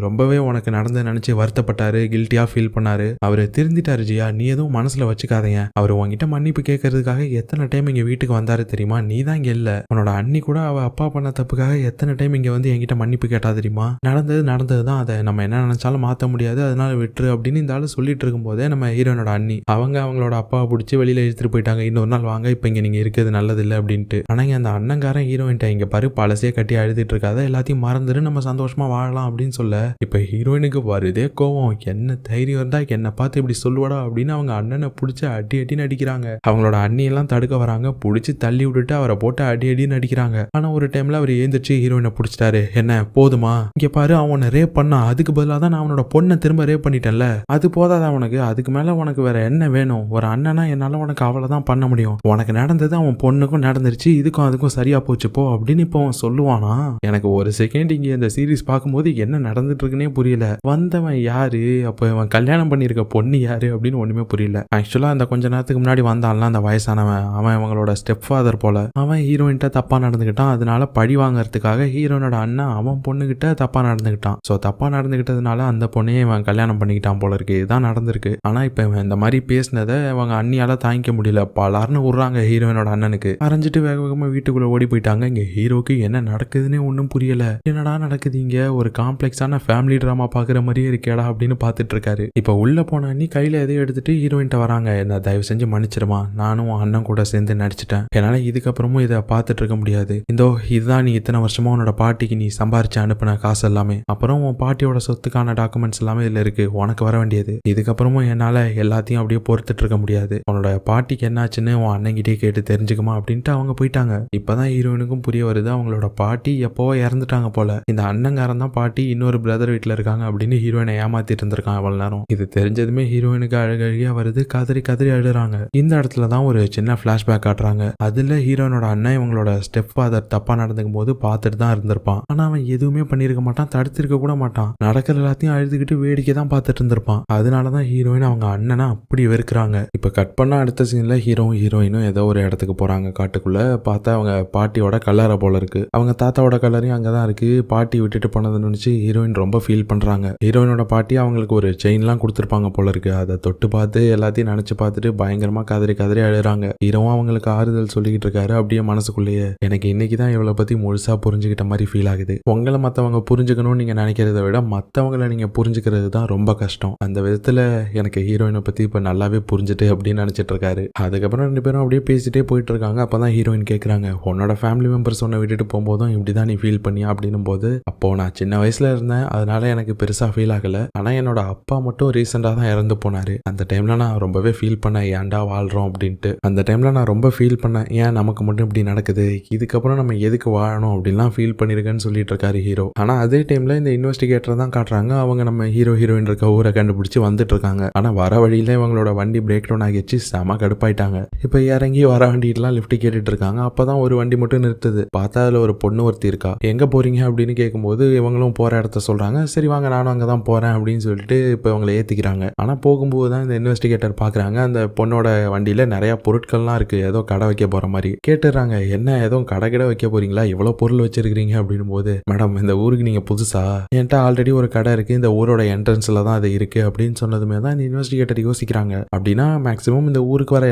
ரொம்பவே உனக்கு நடந்து நினைச்சு வருத்தப்பட்டாரு, கில்ட்டியா ஃபீல் பண்ணாரு, அவரு திருந்திட்டாரு ஜியா, நீ எதுவும் மனசுல வச்சுக்காதீங்க, அவரு உங்ககிட்ட மன்னிப்பு கேட்கறதுக்காக எத்தனை டைம் இங்க வீட்டுக்கு வந்தாரு தெரியுமா, நீ தான் இங்க இல்ல, உன்னோட அண்ணி கூட அவ அப்பா பண்ண தப்புக்காக எத்தனை டைம் இங்க வந்து என்கிட்ட மன்னிப்பு கேட்டா தெரியுமா, நடந்ததுதான், அதை நம்ம என்ன நினைச்சாலும் மாத்த முடியாது, அதனால விட்டுரு அப்படின்னு இந்த ஆளு சொல்லிட்டு இருக்கும் போதே நம்ம ஹீரோனோட அண்ணி அவங்களோட அப்பாவை பிடிச்சி வெளியில இழுத்துட்டு போயிட்டாங்க. இன்னொரு நாள் வாங்க, இப்ப இங்க நீங்க இருக்கிறது நல்லது இல்லை அப்படின்ட்டு. ஆனா அந்த அண்ணங்காரன் ஹீரோயின்ட்ட, இங்க பாரு பழசே கட்டி அழுதுட்டு இருக்காத, எல்லாத்தையும் மறந்துரு, நம்ம சந்தோஷமா வாழலாம் அப்படின்னு சொல்ல இப்ப ஹீரோயினுக்கு வருதே கோவம், என்ன தைரியம் இருந்தா என்ன பார்த்து இப்படி சொல்லுவாடா அப்படின்னு அவங்க அண்ணனை பிடிச்சி அடின்னு அடிக்கிறாங்க. அவங்களோட அண்ணி எல்லாம் தடுக்க வராங்க, பிடிச்சி தள்ளி விட்டுட்டு அவரை போட்டு அடின்னு அடிக்கிறாங்க. ஆனா ஒரு டைம்ல அவர் ஏந்திரிச்சு ஹீரோயினை பிடிச்சிட்டாரு. என்ன போதுமா, இங்க பாரு அவனை ரேப் பண்ணா, அதுக்கு பதிலாக தான் நான் அவனோட பொண்ணை திரும்ப ரேப் பண்ணிட்டேன்ல, அது போதாதா உனக்கு, அதுக்கு மேல உனக்கு வேற என்ன வேணும், ஒரு அண்ணனா என்னால உனக்கு அவ்வளவுதான் பண்ண முடியும், உனக்கு நடந்தது அவன் பொண்ணுக்கும் நடந்துருச்சு, இதுக்கும் அதுக்கும் சரியா போச்சு போ அப்படின்னு இப்போ அவன் சொல்லுவானா. எனக்கு ஒரு செகண்ட் இங்க இந்த சீரீஸ் பார்க்கும்போது என்ன நடந்துட்டு இருக்குன்னே புரியல. வந்தவன் யாரு, அப்ப இவன் கல்யாணம் பண்ணிருக்க பொண்ணு யாரு அப்படின்னு ஒண்ணுமே புரியல. ஆக்சுவலா அந்த கொஞ்ச நேரத்துக்கு முன்னாடி வந்தான்ல அந்த வயசானவன், அவன் இவங்களோட ஸ்டெப் ஃபாதர் போல. அவன் ஹீரோயின்ட்ட தப்பா நடந்துக்கிட்டான். அதனால பழி வாங்கறதுக்காக ஹீரோனோட அண்ணன் அவன் பொண்ணுகிட்ட தப்பா நடந்துக்கிட்டான். சோ தப்பா நடந்துகிட்டதுனால அந்த பொண்ணையே இவன் கல்யாணம் பண்ணிக்கிட்டான் போல இருக்கு. இதுதான் நடந்திருக்கு. ஆனா இப்ப இவன் இந்த மாதிரி பேசினதை அவங்க அண்ணியால தாங்கிக்க முடியல. பலார்னு விடுறாங்க ஹீரோயினோட அண்ணனுக்கு. அரைஞ்சிட்டு வேக வேகமா வீட்டுக்குள்ள ஓடி போயிட்டாங்க. இங்க ஹீரோக்கு என்ன நடக்குதுன்னே ஒன்றும் புரியல. என்னடா நடக்குது இங்க, ஒரு காம்ப்ளெக்ஸான ஃபேமிலி டிராமா பாக்குற மாதிரியே இருக்கேடா அப்படின்னு பாத்துட்டு இருக்காரு. இப்ப உள்ள போன அண்ணி கையில எதையும் எடுத்துட்டு ஹீரோயின்ட்ட வராங்க. என்ன தயவு செஞ்சு மன்னிச்சிருமா, நானும் அண்ணன் கூட சேர்ந்து நடிச்சிட்டேன். என்னால இதுக்கப்புறமும் இதை பார்த்துட்டு இருக்க முடியாது. இந்தோ இதுதான் நீ இத்தனை வருஷமா உன்னோட பாட்டிக்கு நீ சம்பாரிச்சு அனுப்பின காசு எல்லாமே, அப்புறம் உன் பாட்டியோட சொத்துக்கான டாக்குமெண்ட்ஸ் எல்லாமே இதுல இருக்கு, உனக்கு வர வேண்டியது. இதுக்கப்புறமும் என்னால எல்லாத்தையும் அப்படியே பொறுத்துட்டு இருக்க முடியாது. உன்னோட பாட்டிக்கு என்னாச்சுன்னு உன் அண்ணன்கிட்டே கேட்டு தெரிஞ்சுக்குமா அப்படின்ட்டு அவங்க போயிட்டாங்க. இப்பதான் ஹீரோயினுக்கும் புரிய வருது, அவங்களோட பாட்டி எப்போவோ இறந்துட்டாங்க போல. இந்த அண்ணங்காரன் தான் பாட்டி இன்னொரு பிரதர் வீட்டுல இருக்காங்க அப்படின்னு ஹீரோயினை ஏமாத்திட்டு இருந்திருக்கான் அவ்வளவு நேரம். இது தெரிஞ்சதுமே ஹீரோயினுக்கு அழுகழியா வருது, கதறி கதறி அழுறாங்க. இந்த இடத்துல தான் ஒரு சின்ன பிளாஷ்பேக் காட்டுறாங்க. அதுல ஹீரோயினோட அண்ணன் இவங்களோட ஸ்டெப் ஃபாதர் தப்பா நடந்துக்கும் போது பார்த்துட்டு தான் இருந்திருப்பான். ஆனா அவன் எதுவுமே பண்ணிருக்க மாட்டான், தடுத்திருக்க கூட மாட்டான். நடக்கிற எல்லாத்தையும் அழுதுகிட்டு வேடிக்கை தான் பார்த்துட்டு இருந்திருப்பான். அதனாலதான் ஹீரோயின் அவங்க அண்ணனை அப்படி வெறுக்கிறாங்க. இப்ப கட் பண்ண அடுத்த சீன்ல ஹீரோயினும் ஏதோ ஒரு இடத்துக்கு போறாங்க. காட்டுக்குள்ள பார்த்தா அவங்க பாட்டியோட கல்லறை போல இருக்கு. அவங்க தாத்தாவோட கல்லறையும் அங்கதான் இருக்கு. பாட்டி விட்டுட்டு போனதை நினைச்சு ஹீரோயின் ரொம்ப ஃபீல் பண்றாங்க. ஹீரோயினோட பாட்டி அவங்களுக்கு ஒரு செயின்லாம் கொடுத்துருப்பாங்க போல இருக்கு. அதை தொட்டு பார்த்து எல்லாத்தையும் நினைச்சு பார்த்துட்டு பயங்கரமா கதறி கதறி அழுறாங்க. ஹீரோவும் அவங்களுக்கு ஆறுதல் சொல்லிக்கிட்டு இருக்காரு. அப்படியே மனசுக்குள்ளேயே எனக்கு இன்னைக்குதான் இவளை பத்தி முழுசா புரிஞ்சுக்கிட்ட மாதிரி ஃபீல் ஆகுது. உங்களை மத்தவங்க புரிஞ்சுக்கணும்னு நீங்க நினைக்கிறத விட மத்தவங்களை நீங்க புரிஞ்சுக்கிறது தான் ரொம்ப கஷ்டம். அந்த விதத்துல எனக்கு ஹீரோயினை பத்தி இப்ப நல்லாவே புரிஞ்சுட்டு அப்படின்னு நினைச்சிட்டு இருக்காரு. அதுக்கப்புறம் ரெண்டு பேரும் அப்படியே பேசிட்டே போயிட்டு இருக்காங்க. அப்பதான் ஹீரோயின் கேக்குறாங்க, உன்னோட ஃபேமிலி மெம்பர்ஸ் உன்னை விட்டுட்டு போகும்போதும் இப்படிதான் நீ ஃபீல் பண்ணியா அப்படின்னும் போது, அப்போ நான் சின்ன வயசுல இருந்தேன், அதனால எனக்கு பெருசா ஃபீல் ஆகல. ஆனா என்னோட அப்பா மட்டும் ரீசெண்டா தான் இறந்து போனாரு. அந்த டைம்ல நான் ரொம்பவே ஃபீல் பண்ணேன், ஏன்டா வாழ்றோம் அப்படின்ட்டு. அந்த டைம்ல நான் ரொம்ப ஃபீல் பண்ணேன், ஏன் நமக்கு மட்டும் இப்படி நடக்குது, இதுக்கப்புறம் நம்ம எதுக்கு வாழணும் அப்படின்லாம் ஃபீல் பண்ணிருக்கேன்னு சொல்லிட்டு இருக்காரு ஹீரோ. ஆனா அதே டைம்ல இந்த இன்வெஸ்டிகேட்டர் தான் காட்டுறாங்க. அவங்க நம்ம ஹீரோயின் இருக்க ஊரை கண்டுபிடிச்சு வந்துட்டு இருக்காங்க. ஆனா வர வழியில இவங்களோட வண்டி பிரேக் டவுன் ஆகிடுச்சு. செம கடுப்பாயிட்டாங்க. இப்ப இறங்கி வர வண்டிட்டுலாம் லிஃப்ட் கேட்டுட்டு இருக்காங்க. அப்பதான் ஒரு வண்டி மட்டும் நிறுத்துது. பார்த்தா அதுல ஒரு பொண்ணு ஒருத்தி இருக்கா. எங்க போறீங்க அப்படின்னு கேட்கும்போது இவங்களும் போற இடத்த சொல்றாங்க. சரி வாங்க நானும் அங்கதான் போறேன் அப்படின்னு சொல்லிட்டு இப்ப இவங்களை ஏத்திக்கிறாங்க. ஆனா போகும்போது தான் இந்த இன்வெஸ்டிகேட்டர் பாக்குறாங்க, அந்த பொண்ணோட வண்டியில நிறைய பொருட்கள்லாம் இருக்கு, ஏதோ கடை வைக்க போற மாதிரி. கேட்டுறாங்க, என்ன ஏதோ கடை வைக்க போறீங்களா, இவ்வளவு பொருள் வச்சிருக்கீங்க அப்படின்னு போது, மேடம் இந்த ஊருக்கு நீங்க புதுசா, என்கிட்ட ஆல்ரெடி ஒரு கடை இருக்கு, இந்த ஊரோட என்ட்ரன்ஸ்ல தான் அது இருக்கு அப்படின்னு சொன்னதுமே தான் இந்த இன்வெஸ்டிகேட்டர் யோசிக்கிறாங்க. அப்படின்னா மேக்சிமம் இந்த ஊருக்கு வர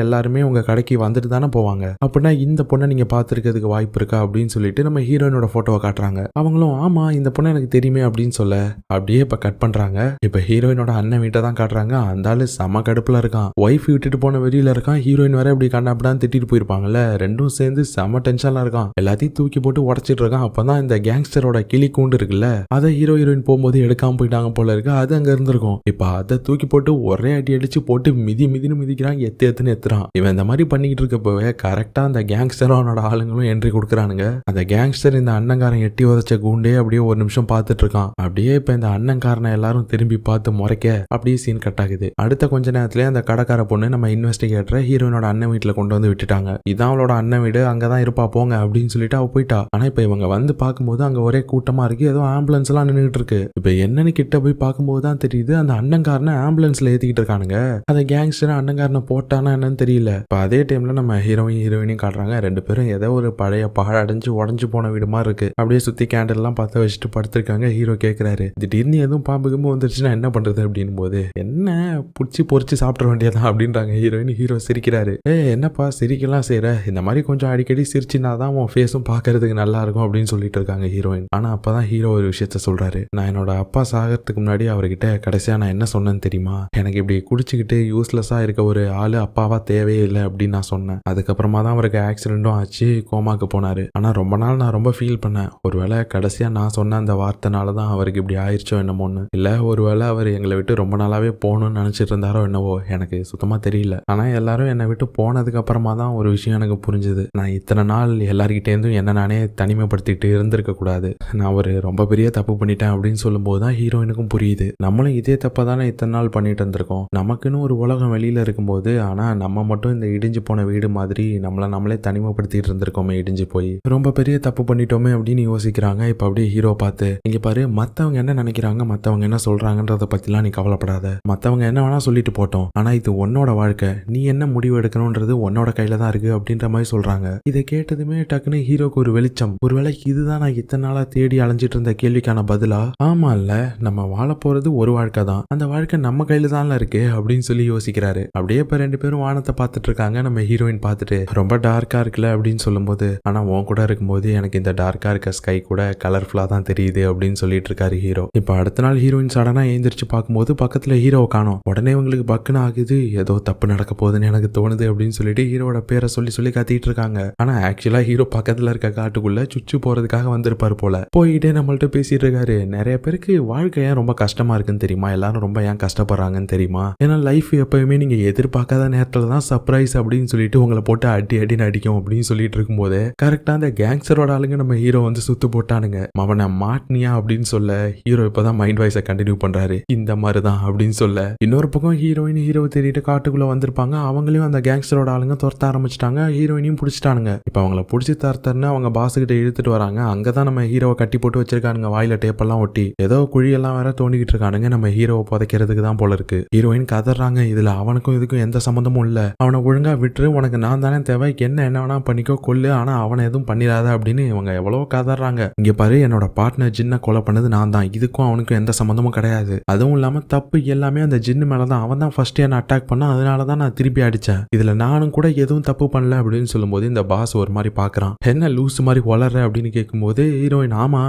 எல்லாருமே உங்க கடைக்கு வந்துட்டு தானே போவாங்க, அப்படின்னா இந்த பொண்ணை நீங்க பாத்துருக்கிறதுக்கு வாய்ப்பு இருக்கா அப்படின்னு சொல்லிட்டு நம்ம ஹீரோயினோட போட்டோவை காட்டுறாங்க. அவங்களும் ஆமா இந்த பொண்ணை எனக்கு தெரியுமே அப்படின்னு சொல்ல அப்படியே இப்ப கட் பண்றாங்க. இப்ப ஹீரோயினோட அண்ணன் வீட்டை தான் காட்டுறாங்க. அந்த ஆளு செம கடுப்புல இருக்கான். ஒய்ஃப் விட்டுட்டு போன வெளியில இருக்கான். ஹீரோயின் வர இப்படி கண்ணாப்படான்னு திட்டிட்டு போயிருப்பாங்கல்ல, ரெண்டும் சேர்ந்து செம டென்ஷன்ல இருக்கான். எல்லாத்தையும் தூக்கி போட்டு உடச்சிட்டு இருக்கான். அப்பதான் இந்த கேங்ஸ்டரோட கிளி கூண்டு இருக்குல்ல, அதை ஹீரோயின் போகும்போது எடுக்காம போயிட்டாங்க போல இருக்கு. அது அங்க இருந்திருக்கும். இப்ப அதை தூக்கி போட்டு ஒரே அடி அடிச்சு போட்டு மிதின்னு மிதிக்கிறான், எத்துன்னு எத்துறான். இவன் இந்த மாதிரி பண்ணிக்கிட்டு இருக்கப்பவே கரெக்டா அந்த கேங்ஸ்டரோட ஆளுங்களும் என்ட்ரி கொடுக்குறானுங்க. அந்த கேங்ஸ்டர் இந்த அண்ணங்காரன் எட்டி உதச்ச கூண்டே அப்படியே ஒரு நிமிஷம் பார்த்துட்டு இருக்கான். அப்படியே இப்ப இந்த அண்ணங்காரனை எல்லாரும் திரும்பி பார்த்து முறைக்க அப்படியே சீன் கட் ஆகுது. அடுத்த கொஞ்ச நேரத்திலே அந்த கடைக்கார பொண்ணு நம்ம இன்வெஸ்டிகேட்டரை ஹீரோனோட அண்ணன் வீட்டுல கொண்டு வந்து விட்டுட்டாங்க. இதான் அவளோட அண்ணன் வீடு, அங்கதான் இருப்பா போங்க அப்படின்னு சொல்லிட்டு அவ போயிட்டா. ஆனா இப்ப இவங்க வந்து பார்க்கும்போது அங்க ஒரே கூட்டமா இருக்கு, ஏதோ ஆம்புலன்ஸ் எல்லாம் நின்றுட்டு இருக்கு. இப்ப என்னன்னு கிட்ட போய் பார்க்கும்போது தான் தெரியுது, அந்த அண்ணங்காரனை ஆம்புலன்ஸ்ல ஏத்திக்கிட்டு இருக்கானுங்க. அந்த கேங்ஸ்டர் அண்ணங்காரனை போட்டானா என்னன்னு தெரியல. இப்ப அதே டைம்ல நம்ம ஹீரோயினையும் காட்டுறாங்க. ரெண்டு பேரும் ஏதோ ஒரு பழைய பாழடைஞ்சு உடஞ்சு போன வீடு மாதிரி இருக்கு. அப்படியே சுத்தி கேண்டில் எல்லாம் பத்த வச்சுட்டு படுத்திருக்காங்க. ஹீரோ கேக்குறாரு, திடீர்னு எதுவும் பாம்பு கிம்பு வந்துருச்சுன்னா என்ன பண்றது அப்படின்னு போது, என்ன புடிச்சு பொறிச்சு சாப்பிட வேண்டியதான் அப்படின்றாங்க ஹீரோயின். ஹீரோ சிரிக்கிறாரு. என்னப்பா சிரிக்கலாம் செய்யற, இந்த மாதிரி கொஞ்சம் அடிக்கடி சிரிச்சினாதான் உன் ஃபேஸும் பாக்குறதுக்கு நல்லா இருக்கும் அப்படின்னு சொல்லிட்டு இருக்காங்க ஹீரோயின். ஆனா அப்பதான் ஹீரோ ஒரு விஷயத்த சொல்றாரு, நான் என்னோட அப்பா சாகிறதுக்கு முன்னாடி அவர்கிட்ட கடைசியா நான் என்ன சொன்னேன்னு தெரியுமா, எனக்கு இப்படி குடிச்சுக்கிட்டு யூஸ்லெஸ்ஸா இருக்க ஒரு ஆளு அப்பாவா தேவையே இல்லை அப்படின்னு நான் சொன்னேன். அதுக்கப்புறமா தான் அவருக்கு ஆக்சிடென்ட்டும் ஆச்சு, கோமாக்கு போனாரு. ஆனா ரொம்ப நாள் நான் ரொம்ப ஃபீல் பண்ணேன், ஒருவேளை கடைசியா நான் சொன்ன அந்த வார்த்தைனாலதான் அவருக்கு இப்படி ஆயிடுச்சோ என்னமோன்னு, இல்ல ஒருவேளை அவர் எங்களை விட்டு ரொம்ப நாளாவே போகணும்னு நினைச்சிட்டு இருந்தாரோ என்னவோ, எனக்கு சுத்தமா தெரியல. ஆனா எல்லாரும் என்னை விட்டு போனதுக்கு அப்புறமா தான் ஒரு விஷயம் எனக்கு புரிஞ்சுது, நான் இத்தனை நாள் எல்லார்கிட்டேருந்தும் என்ன நானே தனிமைப்படுத்திட்டு இருந்திருக்க கூடாது, நான் ஒரு ரொம்ப பெரிய தப்பு பண்ணிட்டேன் அப்படின்னு சொல்லும் போதுதான் ஹீரோயினுக்கும் புரியுது, நம்மளும் இதே தப்ப தானே இத்தனை நாள் பண்ணிட்டு இருந்திருக்கோம், நமக்குன்னு ஒரு உலகம் வெளியில இருக்கும்போது, ஆனா நம்ம மட்டும் இந்த இடிஞ்சு போன வீடு மாதிரி நம்மளை நம்மளே தனிமைப்படுத்திட்டு இருந்திருக்கோமே, இடிஞ்சு போய் ரொம்ப பெரிய தப்பு பண்ணிட்டோமே அப்படின்னு யோசிக்கிறாங்க. இப்ப அப்படியே ஹீரோ பார்த்து, இங்க பாரு, மத்தவங்க என்ன நினைக்கிறாங்க, மத்தவங்க என்ன சொல்றாங்கன்றத பத்திலாம் நீ கவலைப்படாத. மத்தவங்க என்ன வேணா சொல்லிட்டு போட்டோம், ஆனா இது உன்னோட வாழ்க்கை, நீ என்ன முடிவு எடுக்கணும்ன்றது உன்னோட கையில தான் இருக்கு அப்படின்ற மாதிரி சொல்றாங்க. இதை கேட்டதுமே டக்குன்னு ஹீரோக்கு ஒரு வெளிச்சம். ஒருவேளை இதுதான் நான் இத்தனை நாளா தேடி அலைஞ்சிட்டு இருந்த கேள்விக்கான பதிலா? ஆமா இல்ல, நம்ம வாழ போறது ஒரு வாழ்க்கை தான், அந்த வாழ்க்கை நம்ம கையில தான் இருக்கு அப்படின்னு சொல்லி யோசிக்கிறாரு. அப்படியே இப்ப 2 பேரும் வானத்தை பார்த்துட்டு இருக்காங்க. நம்ம ஹீரோயின் பார்த்துட்டு, ரொம்ப டார்க்கா இருக்குல்ல அப்படின்னு சொல்லும்போது, ஆனா உன் கூட இருக்கும்போது எனக்கு இந்த டார்க்கா இருக்க ஸ்கை கூட கலர்ஃபுல்லா தான் தெரியுது அப்படின்னு சொல்லிட்டு இருக்காரு ஹீரோ. இப்ப அடுத்த நாள் ஹீரோயின் சடனா எழுந்திரிச்சு பார்க்கும்போது பக்கத்துல ஹீரோ காணோம். உடனே உங்களுக்கு பக்குன்னு ஆகுது, ஏதோ தப்பு நடக்க போகுதுன்னு எனக்கு தோணுது அப்படின்னு சொல்லிட்டு ஹீரோட பேரை சொல்லி சொல்லி கத்திட்டு இருக்காங்க. ஆனா ஆக்சுவலா ஹீரோ பக்கத்துல இருக்க காட்டுக்குள்ள சுச்சு போறதுக்காக வந்திருப்பாரு போல. போயிட்டே நம்மள்ட்ட பேசிட்டு இருக்காரு. நிறைய பேருக்கு வாழ்க்கை ஏன் ரொம்ப கஷ்டமா இருக்குன்னு தெரியுமா, எல்லாரும் ரொம்ப ஏன் கஷ்டப்படுறாங்கன்னு தெரியுமா, ஏன்னா லைஃப் எப்பயுமே நீங்க எதிர்பார்க்காத நேரத்துல தான் சர்ப்ரைஸ் அப்படின்னு சொல்லிட்டு உங்களை போட்டு அடின்னு அடிக்கும் அப்படின்னு சொல்லிட்டு இருக்கும்போது கரெக்டா அந்த கேங்ஸ்டரோட ஆளுங்க நம்ம ஹீரோ வந்து சுத்து போட்டானுங்க. அவனை மாட்னியா அப்படின்னு சொல்ல ஹீரோ இப்பதான் மைண்ட் வாய்ஸை கண்டினியூ பண்றாரு. இந்த மாதிரிதான் அப்படின்னு சொல்ல இன்னொரு பக்கம் ஹீரோயின் ஹீரோ தேடிட்டு காட்டுக்குள்ள வந்திருப்பாங்க. அவங்களையும் அந்த கேங்ஸ்டரோட ஆளுங்க துரத்த ஆரம்பிச்சிட்டாங்க. ஹீரோயினையும் பிடிச்சிட்டானுங்க. இப்ப அவங்கள பிடிச்சி தரத்தன்னு அவங்க பாஸ் கிட்ட இழுத்துட்டு வராங்க. அங்கதான் நம்ம ஹீரோவை கட்டி போட்டு வச்சிருக்கானுங்க, வாயில டேப்பெல்லாம் ஒட்டி. ஏதோ குழியெல்லாம் வேற தோண்டிக்கிட்டு இருக்கானுங்க. நம்ம ஹீரோவை புதைக்கிறதுக்கு தான் போல இருக்கு. ஹீரோயின் கதறாங்க, இதுல அவனுக்கும் இதுக்கும் எந்த சம்பந்தமும் இல்ல, அவனை ஒழுங்கா விட்டுரு, உனக்கு நான் தானே தேவை, என்ன வேணா பண்ணிக்கோ, கொல்லு, ஆனா அவனை எதுவும் பண்ணிடாத அப்படின்னு இவங்க எவ்வளவு கதறாங்க. இங்க பாரு, என்னோட பார்ட்னர் ஜின்னை கொலை பண்ணது நான் தான், இதுக்கும் அவனுக்கும் எந்த சம்பந்தமும் கிடையாது, அதுவும் இல்லாம தப்பு எல்லாமே அந்த ஜின்னு மேலதான், அவன் தான் ஃபர்ஸ்ட் என்ன அட்டாக் பண்ணா, அதனாலதான் நான் திருப்பி அடிச்சேன், இதுல நானும் கூட எதுவும் தப்பு பண்ணல அப்படின்னு சொல்லும்போது இந்த பாஸ் ஒரு மாதிரி பாக்குறான். என்ன லூஸ் மாதிரி வளர்ற அப்படின்னு கேட்கும்போது ஹீரோயின், ஆமா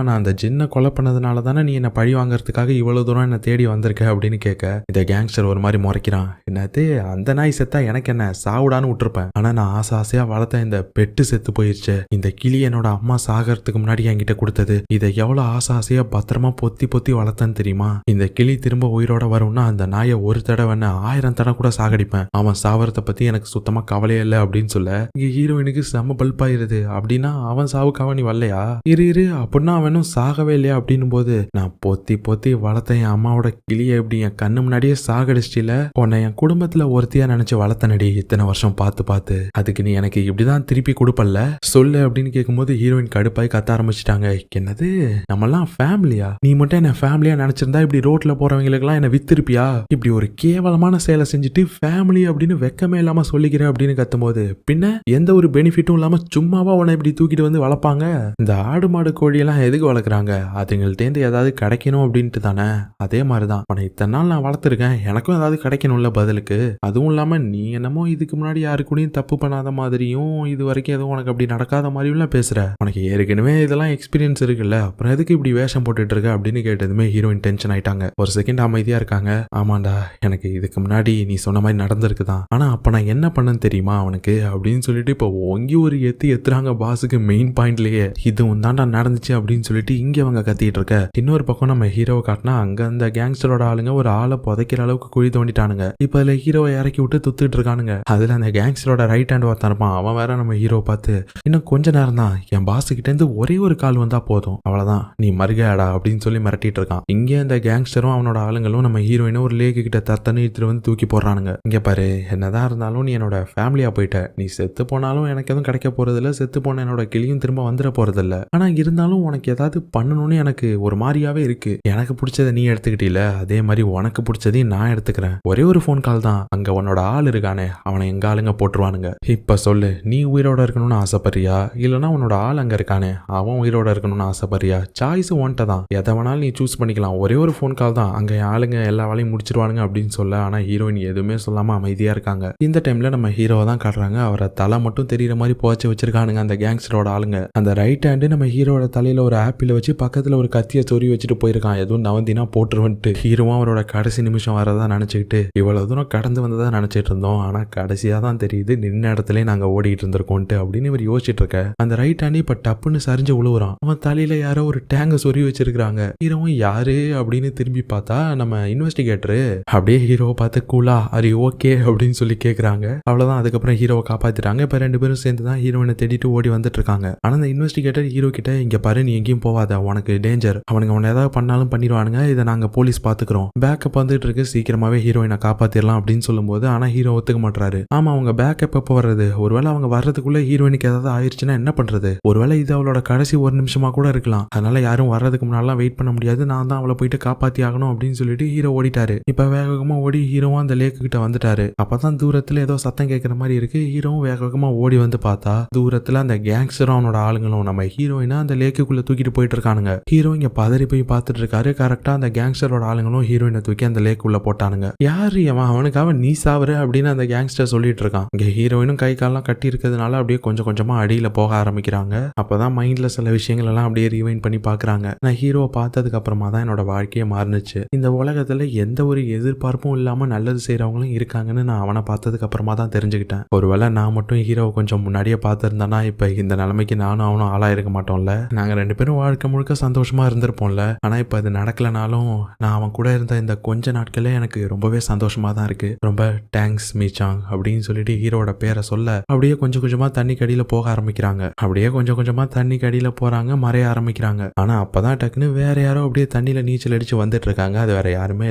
நான் அந்த ஜின்னை கொலை பண்ணதுனால தானே நீ என்ன பழி வாங்கறதுக்காக இவ்வளவு தூரம் என்ன தேடி வந்திருக்க அப்படின்னு கேட்க இந்த கேங்ஸ்டர் ஒரு மாதிரி முறைக்கிறான். என்னது, அந்த நாய் செத்தா எனக்கு என்ன, சாவுடான்னு விட்டுருப்பேன், ஆனா நான் ஆசையா வளர்த்த இந்த பெட்டு செத்து போயிருச்சு, இந்த கிளி என்னோட அம்மா சாகிறதுக்கு முன்னாடி என்கிட்ட கொடுத்தது, இதை எவ்வளவு ஆசையா பத்திரமா பொத்தி வளர்த்தேன்னு தெரியுமா, இந்த கிளி திரும்ப உயிரோட வரும்னா அந்த நாயை ஒரு தடவை 1000 தடவை கூட சாகடிப்பேன், அவன் சாவறத பத்தி எனக்கு சுத்தமா கவலையே இல்லை அப்படின்னு சொல்ல இங்க ஹீரோயினுக்கு செம்ம பல்பாயிருது. அப்படின்னா அவன் சாவுக்காக நீ வரலையா, இரு அப்படின்னா அவனும் சாகவே இல்லையா அப்படின்னும் போது, நான் பொத்தி வளர்த்த என் அம்மாவோட கிளியை எப்படி என் கண்ணு முன்னாடியே சாகடிச்சில, உன்னை என் குடும்பத்துல ஒருத்தியா நினைச்சு வளர்த்தனடி இத்தனை வருஷம் பார்த்து, அதுக்கு நீ எனக்கு இப்படிதான் திருப்பி கொடுப்பல்ல சொல்லு அப்படின்னு கேட்கும்போது ஹீரோயின் கடுப்பாய் கத்த ஆரம்பிச்சிட்டாங்க. என்னது, நம்மலாம் ஃபேமிலியா, நீ மட்டும் என்ன ஃபேமிலியா நினைச்சிருந்தா இப்படி ரோட்ல போறவங்களுக்கு எல்லாம் என்ன வித்திருப்பியா, இப்படி ஒரு கேவலமான செயலை செஞ்சுட்டு ஃபேமிலி அப்படின்னு வெக்கமே இல்லாம சொல்லிக்கிற அப்படின்னு கத்தும்போது, பின்ன எந்த ஒரு பெனிஃபிட்டும் இல்லாம சும்மாவா உன்னை இப்படி தூக்கிட்டு வந்து வளர்ப்பாங்க, இந்த ஆடு மாடு கோழி எல்லாம் எதுக்கு வளர்க்குறாங்க, அதுங்கள்டேந்து ஏதாவது கிடைக்கணும் அப்படின்ட்டு தானே, அதே மாதிரிதான் உன்னை இத்தனை நாள் நான் வளர்த்துருக்கேன், எனக்கும் ஏதாவது கிடைக்கணும்ல பதிலுக்கு, அதுவும் இல்லாம நீ என்னமோ இதுக்கு முன்னாடி யாருக்கூடையும் தப்பு பண்ணாத மாதிரியும் இது வரைக்கும் எதுவும் உனக்கு அப்படி நடக்காத மாதிரியும் பேசுற, உனக்கு ஏற்கனவே இதெல்லாம் எக்ஸ்பீரியன்ஸ் இருக்குல்ல, அப்புறம் எதுக்கு இப்படி வேஷம் போட்டுட்டு இருக்க அப்படின்னு கேட்டதுமே ஹீரோயின் டென்ஷன் ஆயிட்டாங்க. ஒரு செகண்ட் அமைதியா இருக்காங்க. ஆமாண்டா, எனக்கு இதுக்கு முன்னாடி நீ சொன்ன மாதிரி நடந்திருக்குதான், ஆனா அப்ப நான் என்ன பண்ணேன்னு தெரியுமா அவனுக்கு அப்படின்னு சொல்லிட்டு இப்போ ஓங்கி ஒரு எத்துறாங்க பாஸுக்கு மெயின் பாயிண்ட்லயே, இதுவும் தான்டா நடந்துச்சு அப்படின்னு சொல்லிட்டு இங்க அவங்க கத்திட்டு இருக்க. இன்னொரு பக்கம் நம்ம ஹீரோவை காட்டினா அங்க அந்த கேங்ஸ்டரோட ஆளுங்க ஒரு ஆளை புதைக்கிற அளவுக்கு குழி தோண்டிட்டானுங்க. இப்ப அதுல ஹீரோவை இறக்கி விட்டு துத்துட்டு இருக்கானுங்க. அதுல அந்த கேங்ஸ்டரோட ரைட் ஹேண்ட் ஒருத்தன் இருப்பான், அவன் வேற நம்ம ஹீரோ பார்த்து, இன்னும் கொஞ்ச நேரம் தான் என் பாஸ் கிட்ட இருந்து ஒரே ஒரு கால் வந்தா போதும், அவ்வளவுதான் நீ மறுகையாடா அப்படின்னு சொல்லி மிரட்டிட்டு இருக்கான். இங்க அந்த கேங்ஸ்டரும் அவனோட ஆளுங்களும் நம்ம ஹீரோயினும் ஒரு லேக்கு கிட்ட தத்தன்னு இழுத்துட்டு வந்து தூக்கி போடுறானுங்க. இங்க பாரு, என்னதான் இருந்தாலும் நீ என்னோட ஃபேமிலியா போயிட்ட, நீ செத்து போனாலும் எனக்கு எதுவும் கிடைக்க போறது இல்ல, செத்து போன என்னோட கிளியும் திரும்ப வந்துட போறது இல்ல, ஆனா இருந்தாலும் உனக்கு ஏதாவது பண்ணணும்னு எனக்கு ஒரு மாதிரியாவே இருக்கு, எனக்கு பிடிச்சதை நீ எடுத்துக்கிட்டீல, அதே மாதிரி உனக்கு பிடிச்சதையும் நான் எடுத்துக்கிறேன், ஒரே ஒரு போன் கால் தான், அங்க உன்னோட ஆள் இருக்கானே அவனை எங்க ஆளுங்க போட்டுருவானுங்க, இப்ப சொல்லு, நீ உயிரோட இருக்கணும்னு ஆசைப்படுறியா, இல்லைன்னா உன்னோட ஆள் அங்க இருக்கானே அவன் உயிரோட இருக்கணும்னு ஆசைப்படுறியா, சாய்ஸ் ஒன்ட்ட தான், எதை வேணாலும் நீ சூஸ் பண்ணிக்கலாம், ஒரே ஒரு போன் கால் தான், அங்க ஆளுங்க எல்லா வேலையும் முடிச்சிருவானுங்க அப்படின்னு சொல்ல. ஆனா ஹீரோயின் எதுவுமே சொல்லாம அமைதியா இருக்காங்க. இந்த டைம்ல நம்ம ஹீரோவை தான் காட்டுறாங்க. அவரை தலை மட்டும் தெரியற மாதிரி போச்சு வச்சிருக்கானுங்க அந்த கேங்ஸ்டரோட ஆளுங்க. அந்த ரைட் ஹேண்டு நம்ம ஹீரோட தலையில ஒரு ஆப்பிள் வச்சு பக்கத்துல ஒரு கத்திய சொறி வச்சுட்டு போயிருக்கான், எதுவும் நவந்தினா போட்டுருவன்ட்டு. ஹீரோவும் அவரோட கடைசி நிமிஷம் வரதா நினைச்சுக்கிட்டு இவ்வளவு தூரம் கடந்து வந்ததா நினைச்சிட்டு இருந்தோம், ஆனா கடைசியா தான் தெரியுது நின்ன இடத்துல நாங்க ஓடிட்டு இருந்திருக்கோம்ட்டு அப்படின்னு இவர் யோசிச்சுட்டு இருக்க. அந்த ரைட் ஹேண்ட் இப்ப டப்புன்னு சரிஞ்சு உழுவுறான். அவன் தலையில யாரோ ஒரு டேங்க சொறி வச்சிருக்காங்க. ஹீரோவும் யாரு அப்படின்னு திரும்பி பார்த்தா நம்ம இன்வெஸ்டிகேட்டரு. அப்படியே ஹீரோவை பார்த்து கூலா அரி ஓகே அப்படின்னு சொல்லி கேக்குறாங்க. அவ்வளவுதான், அதுக்கப்புறம் ஹீரோவை காப்பாத்திட்டாங்க. இப்ப 2 பேரும் சேர்ந்து தான் ஹீரோயினை தேடிட்டு ஓடி வந்துட்டு இருக்காங்க. ஆனா அந்த இன்வெஸ்டிகேட்டர் ஹீரோ கிட்ட, இங்க பாரு நீ எங்கேயும் போவாத, உனக்கு டேஞ்சர், அவனுங்க உன்னை ஏதாவது பண்ணாலும் பண்ணிடுவானுங்க, இதை நாங்க போலீஸ் பாத்துக்கிறோம், பேக்கப் வந்துட்டு இருக்கு, சீக்கிரமாவே ஹீரோயினை காப்பாத்திரலாம் வச்சிடலாம் அப்படின்னு சொல்லும்போது ஆனா ஹீரோ ஒத்துக்க மாட்டாரு. ஆமா அவங்க பேக்கப் எப்போ வர்றது, ஒருவேளை அவங்க வர்றதுக்குள்ள ஹீரோயினுக்கு ஏதாவது ஆயிடுச்சுன்னா என்ன பண்றது, ஒருவேளை இது அவளோட கடைசி ஒரு நிமிஷமா கூட இருக்கலாம், அதனால யாரும் வர்றதுக்கு முன்னாலாம் வெயிட் பண்ண முடியாது, நான் தான் அவளை போயிட்டு காப்பாத்தி ஆகணும் அப்படின்னு சொல்லிட்டு ஹீரோ ஓடிட்டாரு. இப்ப வேகமா ஓடி ஹீரோவும் அந்த லேக்கு கிட்ட வந்துட்டாரு. அப்பதான் தூரத்துல ஏதோ சத்தம் கேட்கற மாதிரி இருக்கு. ஹீரோவும் வேகமா ஓடி வந்து பார்த்தா தூரத்துல அந்த கேங்ஸ்டரும் அவனோட ஆளுங்களும் நம்ம ஹீரோயினா அந்த லேக்குள்ள தூக்கிட்டு போயிட்டு இருக்கானுங்க. ஹீரோ இங்க பதறி போய் பார்த்துட்டு இருக்காரு. கரெக்டா அந்த கேங்ஸ்டரோட ஆளுங்களும் ஹீரோயினை தூக்கி அந்த லேக்குள்ள போட்டானுங்க. யாரு அவனுக்காக நீ சாவற அப்படின்னு அந்த கேங்ஸ்டர் சொல்லிட்டு இருக்கான். இங்க ஹீரோயினும் கை காலெல்லாம் கட்டி இருக்கிறதுனால அப்படியே கொஞ்சம் கொஞ்சமா அடியில போக ஆரம்பிக்கிறாங்க. அப்பதான் மைண்ட்ல சில விஷயங்கள் எல்லாம் அப்படியே ரீவைண்ட் பண்ணி பாக்குறாங்க. நான் ஹீரோவை பார்த்ததுக்கு அப்புறமா தான் என்னோட வாழ்க்கையே மாறுனுச்சு. இந்த உலகத்துல எந்த ஒரு எதிர்பார்ப்பும் இல்லாம நல்லது செய்யறவங்களும் இருக்காங்கன்னு நான் அவனை பார்த்ததுக்கு அப்புறமா தான் தெரிஞ்சுக்கிட்டேன். ஒருவேளை நான் மட்டும் ஹீரோவை கொஞ்சம் முன்னாடியே பார்த்திருந்தானா இப்ப இந்த நிலைமைக்கு நானும் அவனும் ஆளா இருக்க மாட்டோம்ல. நாங்க 2 பேரும் வாழ்க்கை முழுக்க சந்தோஷமா இருந்திருப்போம்ல. ஆனா இப்ப அது நடக்கலனாலும் நான் அவன் கூட இருந்த இந்த கொஞ்ச நாட்களே எனக்கு ரொம்பவே சந்தோஷமா தான் இருக்கு. ரொம்ப தேங்க்ஸ் மீச்சாங் அப்படின்னு சொல்லிட்டு ஹீரோட பேரை சொல்ல அப்படியே கொஞ்சம் கொஞ்சமா தண்ணி கடியில போக ஆரம்பிக்கிறாங்க. அப்படியே கொஞ்சம் கொஞ்சமா தண்ணி கடியில போறாங்க, மறைய ஆரம்பிக்கிறாங்க. ஆனா அப்பதான் டக்குன்னு வேற யாரோ அப்படியே தண்ணியில நீச்சல் அடிச்சு வந்துட்டு இருக்காங்க. அது வேற யாருமே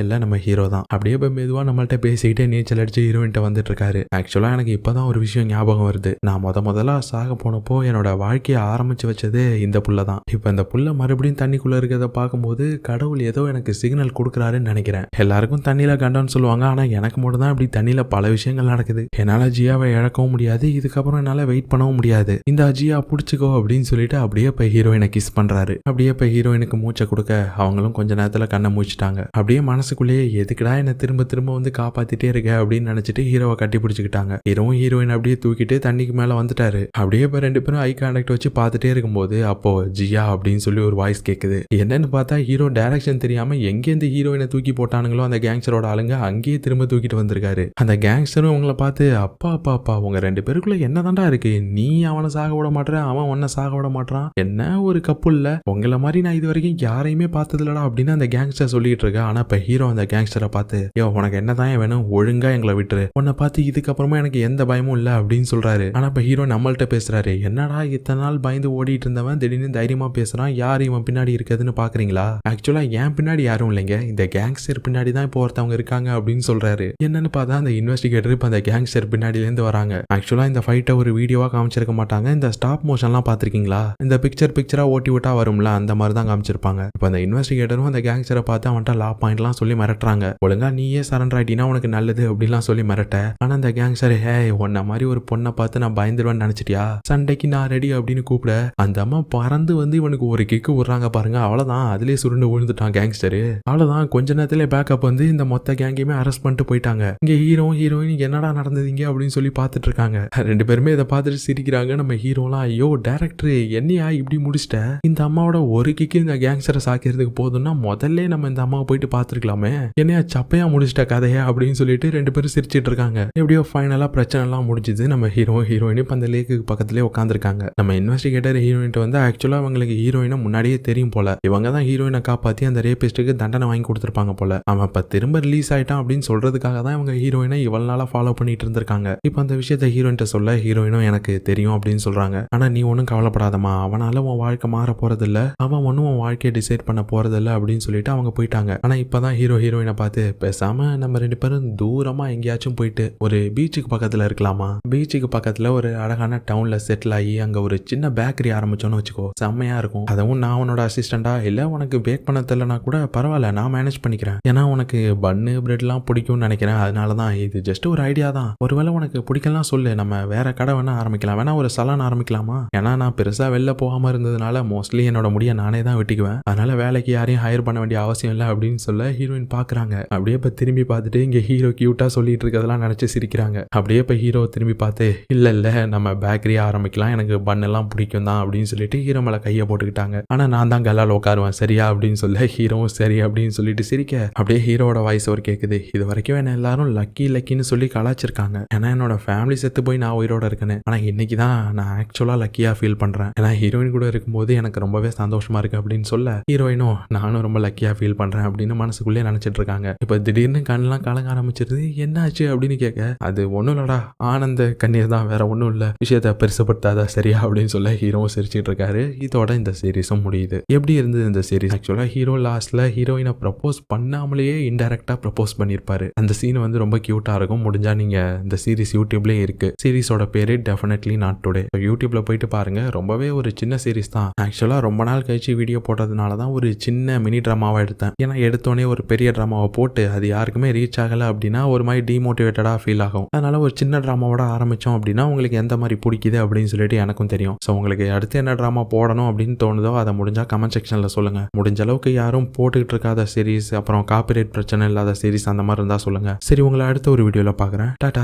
இல்ல, நம்ம ஹீரோ தான். அப்படியே மெதுவா நம்மள்ட்ட பேசிக்கிட்டே நீச்சல் அடிச்சு ஹீரோயின்ட்ட வந்துட்டு இருக்காரு. ஆக்சுவலா எனக்கு இப்பதான் ஒரு விஷயம் ஞாபகம் வருது. நான் முதல்ல சாக போனப்போ என்னோட வாழ்க்கையை ஆரம்பிச்சு வச்சதே இந்த புள்ள தான். இப்ப இந்த புள்ள மறுபடியும் தண்ணிக்குள்ள இருக்கிறத பார்க்கும்போது கடவுள் ஏதோ எனக்கு சிக்னல் கொடுக்குறாருன்னு நினைக்கிறேன். எல்லாருக்கும் தண்ணியில கண்டோன்னு சொல்லுவாங்க, ஆனா எனக்கு மட்டும் தான் இப்படி தண்ணியில பல விஷயங்கள் நடக்குது. என்னால ஜியாவை இழக்கவும் முடியாது, இதுக்கப்புறம் என்னால வெயிட் பண்ணவும் முடியாது. இந்த ஜியா புடிச்சுக்கோ அப்படின்னு சொல்லிட்டு அப்படியே இப்ப ஹீரோயினை கிஸ் பண்றாரு. அப்படியே இப்ப ஹீரோயினுக்கு மூச்சை கொடுக்க அவங்களும் கொஞ்ச நேரத்துல கண்ணை மூச்சிட்டாங்க. அப்படியே மனசுக்குள்ளேயே எதுக்குடா என்ன திரும்ப திரும்ப வந்து காப்பாத்திட்டே இருக்க அப்படின்னு நினைச்சிட்டு ஹீரோவை கட்டி பிடிச்சிக்கிட்டாங்க. ஹீரோவும் ஹீரோயின் அப்படியே தூக்கிட்டு தண்ணிக்கு மேல வந்துட்டாரு. அப்படியே இப்ப 2 பேரும் ஐ கான்டாக்ட் வச்சு பார்த்துட்டே இருக்கும்போது அப்போ ஜியா அப்படின்னு சொல்லி ஒரு வாய்ஸ் கேக்குது. என்னன்னு பார்த்தா ஹீரோ டைரக்ஷன் தெரியாம எங்கேருந்து ஹீரோயினை தூக்கி போட்டானுங்களோ அந்த கேங்ஸ்டரோட ஆளுங்க அங்கேயே திரும்ப தூக்கிட்டு வந்திருக்காரு. அந்த கேங்ஸ்டரும் உங்களை பார்த்து அப்பா அப்பா அப்பா உங்க 2 பேருக்குள்ள என்னதான்டா இருக்கு, நீ அவனை சாக விட மாட்டேற, அவன் உன்னை சாக விட மாட்டான், என்ன ஒரு கப்பு இல்ல, உங்களை மாதிரி நான் இது வரைக்கும் யாரையுமே பார்த்தது இல்லடா அப்படின்னு அந்த கேங்ஸ்டர் சொல்லிட்டு இருக்க. ஆனா இப்ப ஹீரோ அந்த கேங்ஸ்டரை பார்த்து யோ உனக்கு என்னதான் வேணும், ஒழுங்கா எங்களை விட்டுரு, உன்னை பார்த்து இதுக்கப்புறமா எனக்கு எந்த பயமும் இல்ல அப்படின்னு சொல்றாரு. ஆனா இப்ப ஹீரோ நம்மள்ட்ட பேசுறாரு. என்னடா இத்தனை நாள் பயந்து ஓடிட்டு இருந்தவன் திடீர்னு தைரியமா பேசுறான், யார் இவன் பின்னாடி இருக்குதுன்னு பாக்குறீங்களா, ஆக்சுவலா என் பின்னாடி யாரும் இல்லைங்க, இந்த கேங்ஸ்டர் பின்னாடி தான் இப்போ ஒருத்தவங்க இருக்காங்க அப்படின்னு சொல்றாரு. என்னன்னு பார்த்தா அந்த இன்வெஸ்டிகேட்டர் இப்ப அந்த கேங்ஸ்டர் பின்னாடில இருந்து வராங்க. ஆக்சுவலா இந்த ஃபைட்டை ஒரு வீடியோவா காமிச்சிருக்க மாட்டாங்க, இந்த ஸ்டாப் மோஷன்லாம் பாத்திருக்கீங்களா, இந்த பிக்சரா ஓட்டி விட்டா வரும்ல அந்த மாதிரி தான் காமிச்சிருப்பாங்க. இப்ப அந்த இன்வெஸ்டிகேட்டரும் அந்த கேங்ஸ்டரை பார்த்து அவன்கிட்ட லா பாயிண்ட்லாம் சொல்லி மிரட்டுறாங்க. ஒழுங்கா நீயே சரண்டர் ஆயிட்டீங்கன்னா உனக்கு நல்லது அப்படிலாம் சொல்லி மிரட்ட. ஆனா அந்த கேங்ஸ்டர் ஹே உன்ன மாதிரி ஒரு பொண்ணை பார்த்து நான் பயந்துருவேன்னு நினைச்சிட்டியா, சண்டைக்கு நான் ரெடி அப்படின்னு கூப்பிட அந்த அம்மா பறந்து வந்து இவனுக்கு ஒரு கிக்கு விடுறாங்க பாருங்க. அவ்வளவுதான், அதுலயே சுருண்டு விழுந்துட்டான் கேங்ஸ்டரு. அவ்வளவுதான், கொஞ்ச நேரத்துல பேக்கப் வந்து இந்த மொத்த கேங்கையுமே அரெஸ்ட் பண்ணிட்டு போயிட்டாங்க. இங்க ஹீரோயின் என்னடா நடந்ததுங்க அப்படின்னு சொல்லி பார்த்துட்டு இருக்காங்க. 2 பேருமே இதை பார்த்துட்டு சிரிக்கிறாங்க. நம்ம ஹீரோலாம் ஐயோ டைரக்டர் என்னையா இப்படி முடிச்சிட்ட, இந்த அம்மாவோட ஒரு கிக்கு இந்த கேங்ஸ்டரை சாக்கிறதுக்கு போதும்னா முதல்ல நம்ம இந்த அம்மாவை போயிட்டு பார்த்துருக்கலாமே, என்னையா சப்பையா முடிச்சிட்ட கதையா அப்படின்னு சொல்லிட்டு 2 பேரும் சிரிச்சிட்டு இருக்காங்க. எப்படியோ ஃபைனலா பிரச்சனை எல்லாம் முடிஞ்சது. நம்ம ஹீரோயின் இப்ப அந்த லேக்கு பக்கத்துலயே உட்காந்துருக்காங்க. நம்ம இன்வெஸ்டிகேட்டர் ஹீரோயின் வந்து ஆக்சுவலா அவங்களுக்கு ஹீரோயினை முன்னாடியே தெரியும் போல, இவங்க தான் ஹீரோயினை காப்பாத்தி அந்த ரேபிஸ்டுக்கு தண்டனை வாங்கி கொடுத்துருப்பாங்க போல. அவன் இப்ப திரும்ப ரிலீஸ் ஆயிட்டான் அப்படின்னு சொல்றதுக்காக தான் இவங்க ஹீரோயினை இவ்வளவு நாளா ஃபாலோ பண்ணிட்டு இருந்திருக்காங்க. இப்ப அந்த விஷயத்த ஹீரோயின்ட்ட சொல்ல ஹீரோயினும் எனக்கு தெரியும் அப்படின்னு சொல்றாங்க. ஆனா நீ ஒன்னும் கவலைப்படாதமா, அவனால உன் வாழ்க்கை மாற போறது இல்ல, அவன் ஒன்னும் உன் வாழ்க்கையை டிசைட் பண்ண போறது இல்ல அப்படின்னு சொல்லிட்டு அவங்க போயிட்டாங்க. ஆனா இப்பதான் ஹீரோயினை பார்த்து பேசாம நம்ம 2 பேரும் தூரமா எங்கேயாச்சும் போயிட்டு ஒரு பீச்சுக்கு பக்கத்துல இருக்கலாமா, பீச்சுக்கு பக்கத்துல ஒரு அழகான டவுன்ல செட்டில் ஆகி அங்க ஒரு சின்ன பேக்கரி ஆரம்பிச்சோன்னு வச்சுக்கோ, செம்மையா இருக்கும். அதுவும் நான் உன்னோட அசிஸ்டண்டா, இல்ல உனக்கு பேக் பண்ண தெரியலனா கூட பரவாயில்ல நான் மேனேஜ் பண்ணிக்கிறேன், ஏன்னா உனக்கு பன்னு பிரெட் எல்லாம் பிடிக்கும்னு நினைக்கிறேன், அதனாலதான் இது ஜஸ்ட் ஒரு ஐடியா தான், ஒருவேளை உனக்கு பிடிக்கலாம் சொல்லு, நம்ம வேற கடை வேணா ஆரம்பிக்கலாம், வேணா ஒரு சலான் ஆரம்பிக்கலாமா, ஏன்னா நான் பெருசா வெளில போகாம இருந்ததுனால மோஸ்ட்லி என்னோட முடிய நானே தான் வெட்டிக்குவேன், அதனால வேலைக்கு யாரையும் ஹையர் பண்ண வேண்டிய அவசியம் இல்லை அப்படின்னு சொல்ல ஹீரோயின் பாக்குறாங்க. அப்படியே இப்ப திரும்பி பார்த்துட்டு இங்க ஹீரோ கியூட்டா சொல்லிட்டு இருக்கிறதெல்லாம் நினைச்சு சிரிக்கிறாங்க. அப்படியே இப்ப ஹீரோ திரும்பி பார்த்து இல்ல நம்ம பேக்கரி ஆரம்பிக்கலாம், எனக்கு பன் எல்லாம் பிடிக்கும் தான் அப்படின்னு சொல்லிட்டு ஹீரோ மேல கையை போட்டுக்கிட்டாங்க. ஆனா நான் தான் கல்லால் உட்காருவேன் சரியா அப்படின்னு சொல்ல ஹீரோவும் சரி அப்படின்னு சொல்லிட்டு சிரிக்க அப்படியே ஹீரோட வாய்ஸ் ஒரு கேக்குது. இது வரைக்கும் என்ன எல்லாரும் லக்கின்னு சொல்லி கலாச்சிருக்காங்க, ஏன்னா என்னோட ஃபேமிலி செத்து போய் நான் உயிரோட இருக்கேன்னு, ஆனா இன்னைக்கு தான் நான் ஆக்சுவலா லக்கியா ஃபீல் பண்றேன், ஏன்னா ஹீரோயின் கூட இருக்கும்போது எனக்கு ரொம்பவே சந்தோஷமா இருக்கு அப்படின்னு சொல்ல ஹீரோயினும் நானும் ரொம்ப லக்கியா ஃபீல் பண்றேன் அப்படின்னு மனசுக்குள்ளே நினைச்சிட்டு இருக்காங்க. இப்ப திடீர்னு கண்ணெல்லாம் கலங்க ஆரம்பிச்சிருது. என்னாச்சு அப்படின்னு கேட்க அது ஒண்ணும் இல்லடா ஆனந்த கண்ணீர் தான், வேற ஒண்ணும் இல்ல, விஷயத்த பெருசுப்படுத்தாத சரியா அப்படின்னு சொல்ல ஹீரோவும் சிரிச்சிட்டு இருக்காரு. இதோட இந்த சீரீஸும் முடியுது. எப்படி இருந்தது இந்த சீரீஸ்? ஆக்சுவலா ஹீரோ லாஸ்ட்ல ஹீரோயினை ப்ரப்போஸ் பண்ணாமலேயே இன்டைரக்டா ப்ரப்போஸ் பண்ணிருப்பாரு. அந்த அந்த சீன் வந்து ரொம்ப கியூட்டா இருக்கும். முடிஞ்சா நீங்க இந்த சீரிஸ் யூடியூப்லயே இருக்கு. சீரிஸோட பேரு டெஃபினெட்லி நாட் டுடே. யூடியூப்ல போயிட்டு பாருங்க. ரொம்பவே ஒரு சின்ன சீரிஸ் தான். ஆக்சுவலா ரொம்ப நாள் கழிச்சு வீடியோ போட்டதுனால தான் ஒரு சின்ன மினி டிராமாவா எடுத்தேன். ஏன்னா எடுத்தோடனே ஒரு பெரிய டிராமாவை போட்டு அது யாருக்குமே ரீச் ஆகல அப்படின்னா ஒரு மாதிரி டிமோட்டிவேட்டடா ஃபீல் ஆகும். அதனால ஒரு சின்ன டிராமாவோட ஆரம்பிச்சோம் அப்படின்னா உங்களுக்கு எந்த மாதிரி பிடிக்குது அப்படின்னு சொல்லிட்டு எனக்கும் தெரியும். ஸோ உங்களுக்கு அடுத்து என்ன டிராமா போடணும் அப்படின்னு தோணுதோ அதை முடிஞ்சா கமெண்ட் செக்ஷன்ல சொல்லுங்க. முடிஞ்ச அளவுக்கு யாரும் போட்டுக்கிட்டு இருக்காத சீரிஸ், அப்புறம் காப்பிரைட் பிரச்சனை இல்லாத சீரிஸ் அந்த மாதிரி இருந்தா சொல்லுங்க. சரி, உங்களை அடுத்த ஒரு வீடியோல பாக்குறேன். டாடா.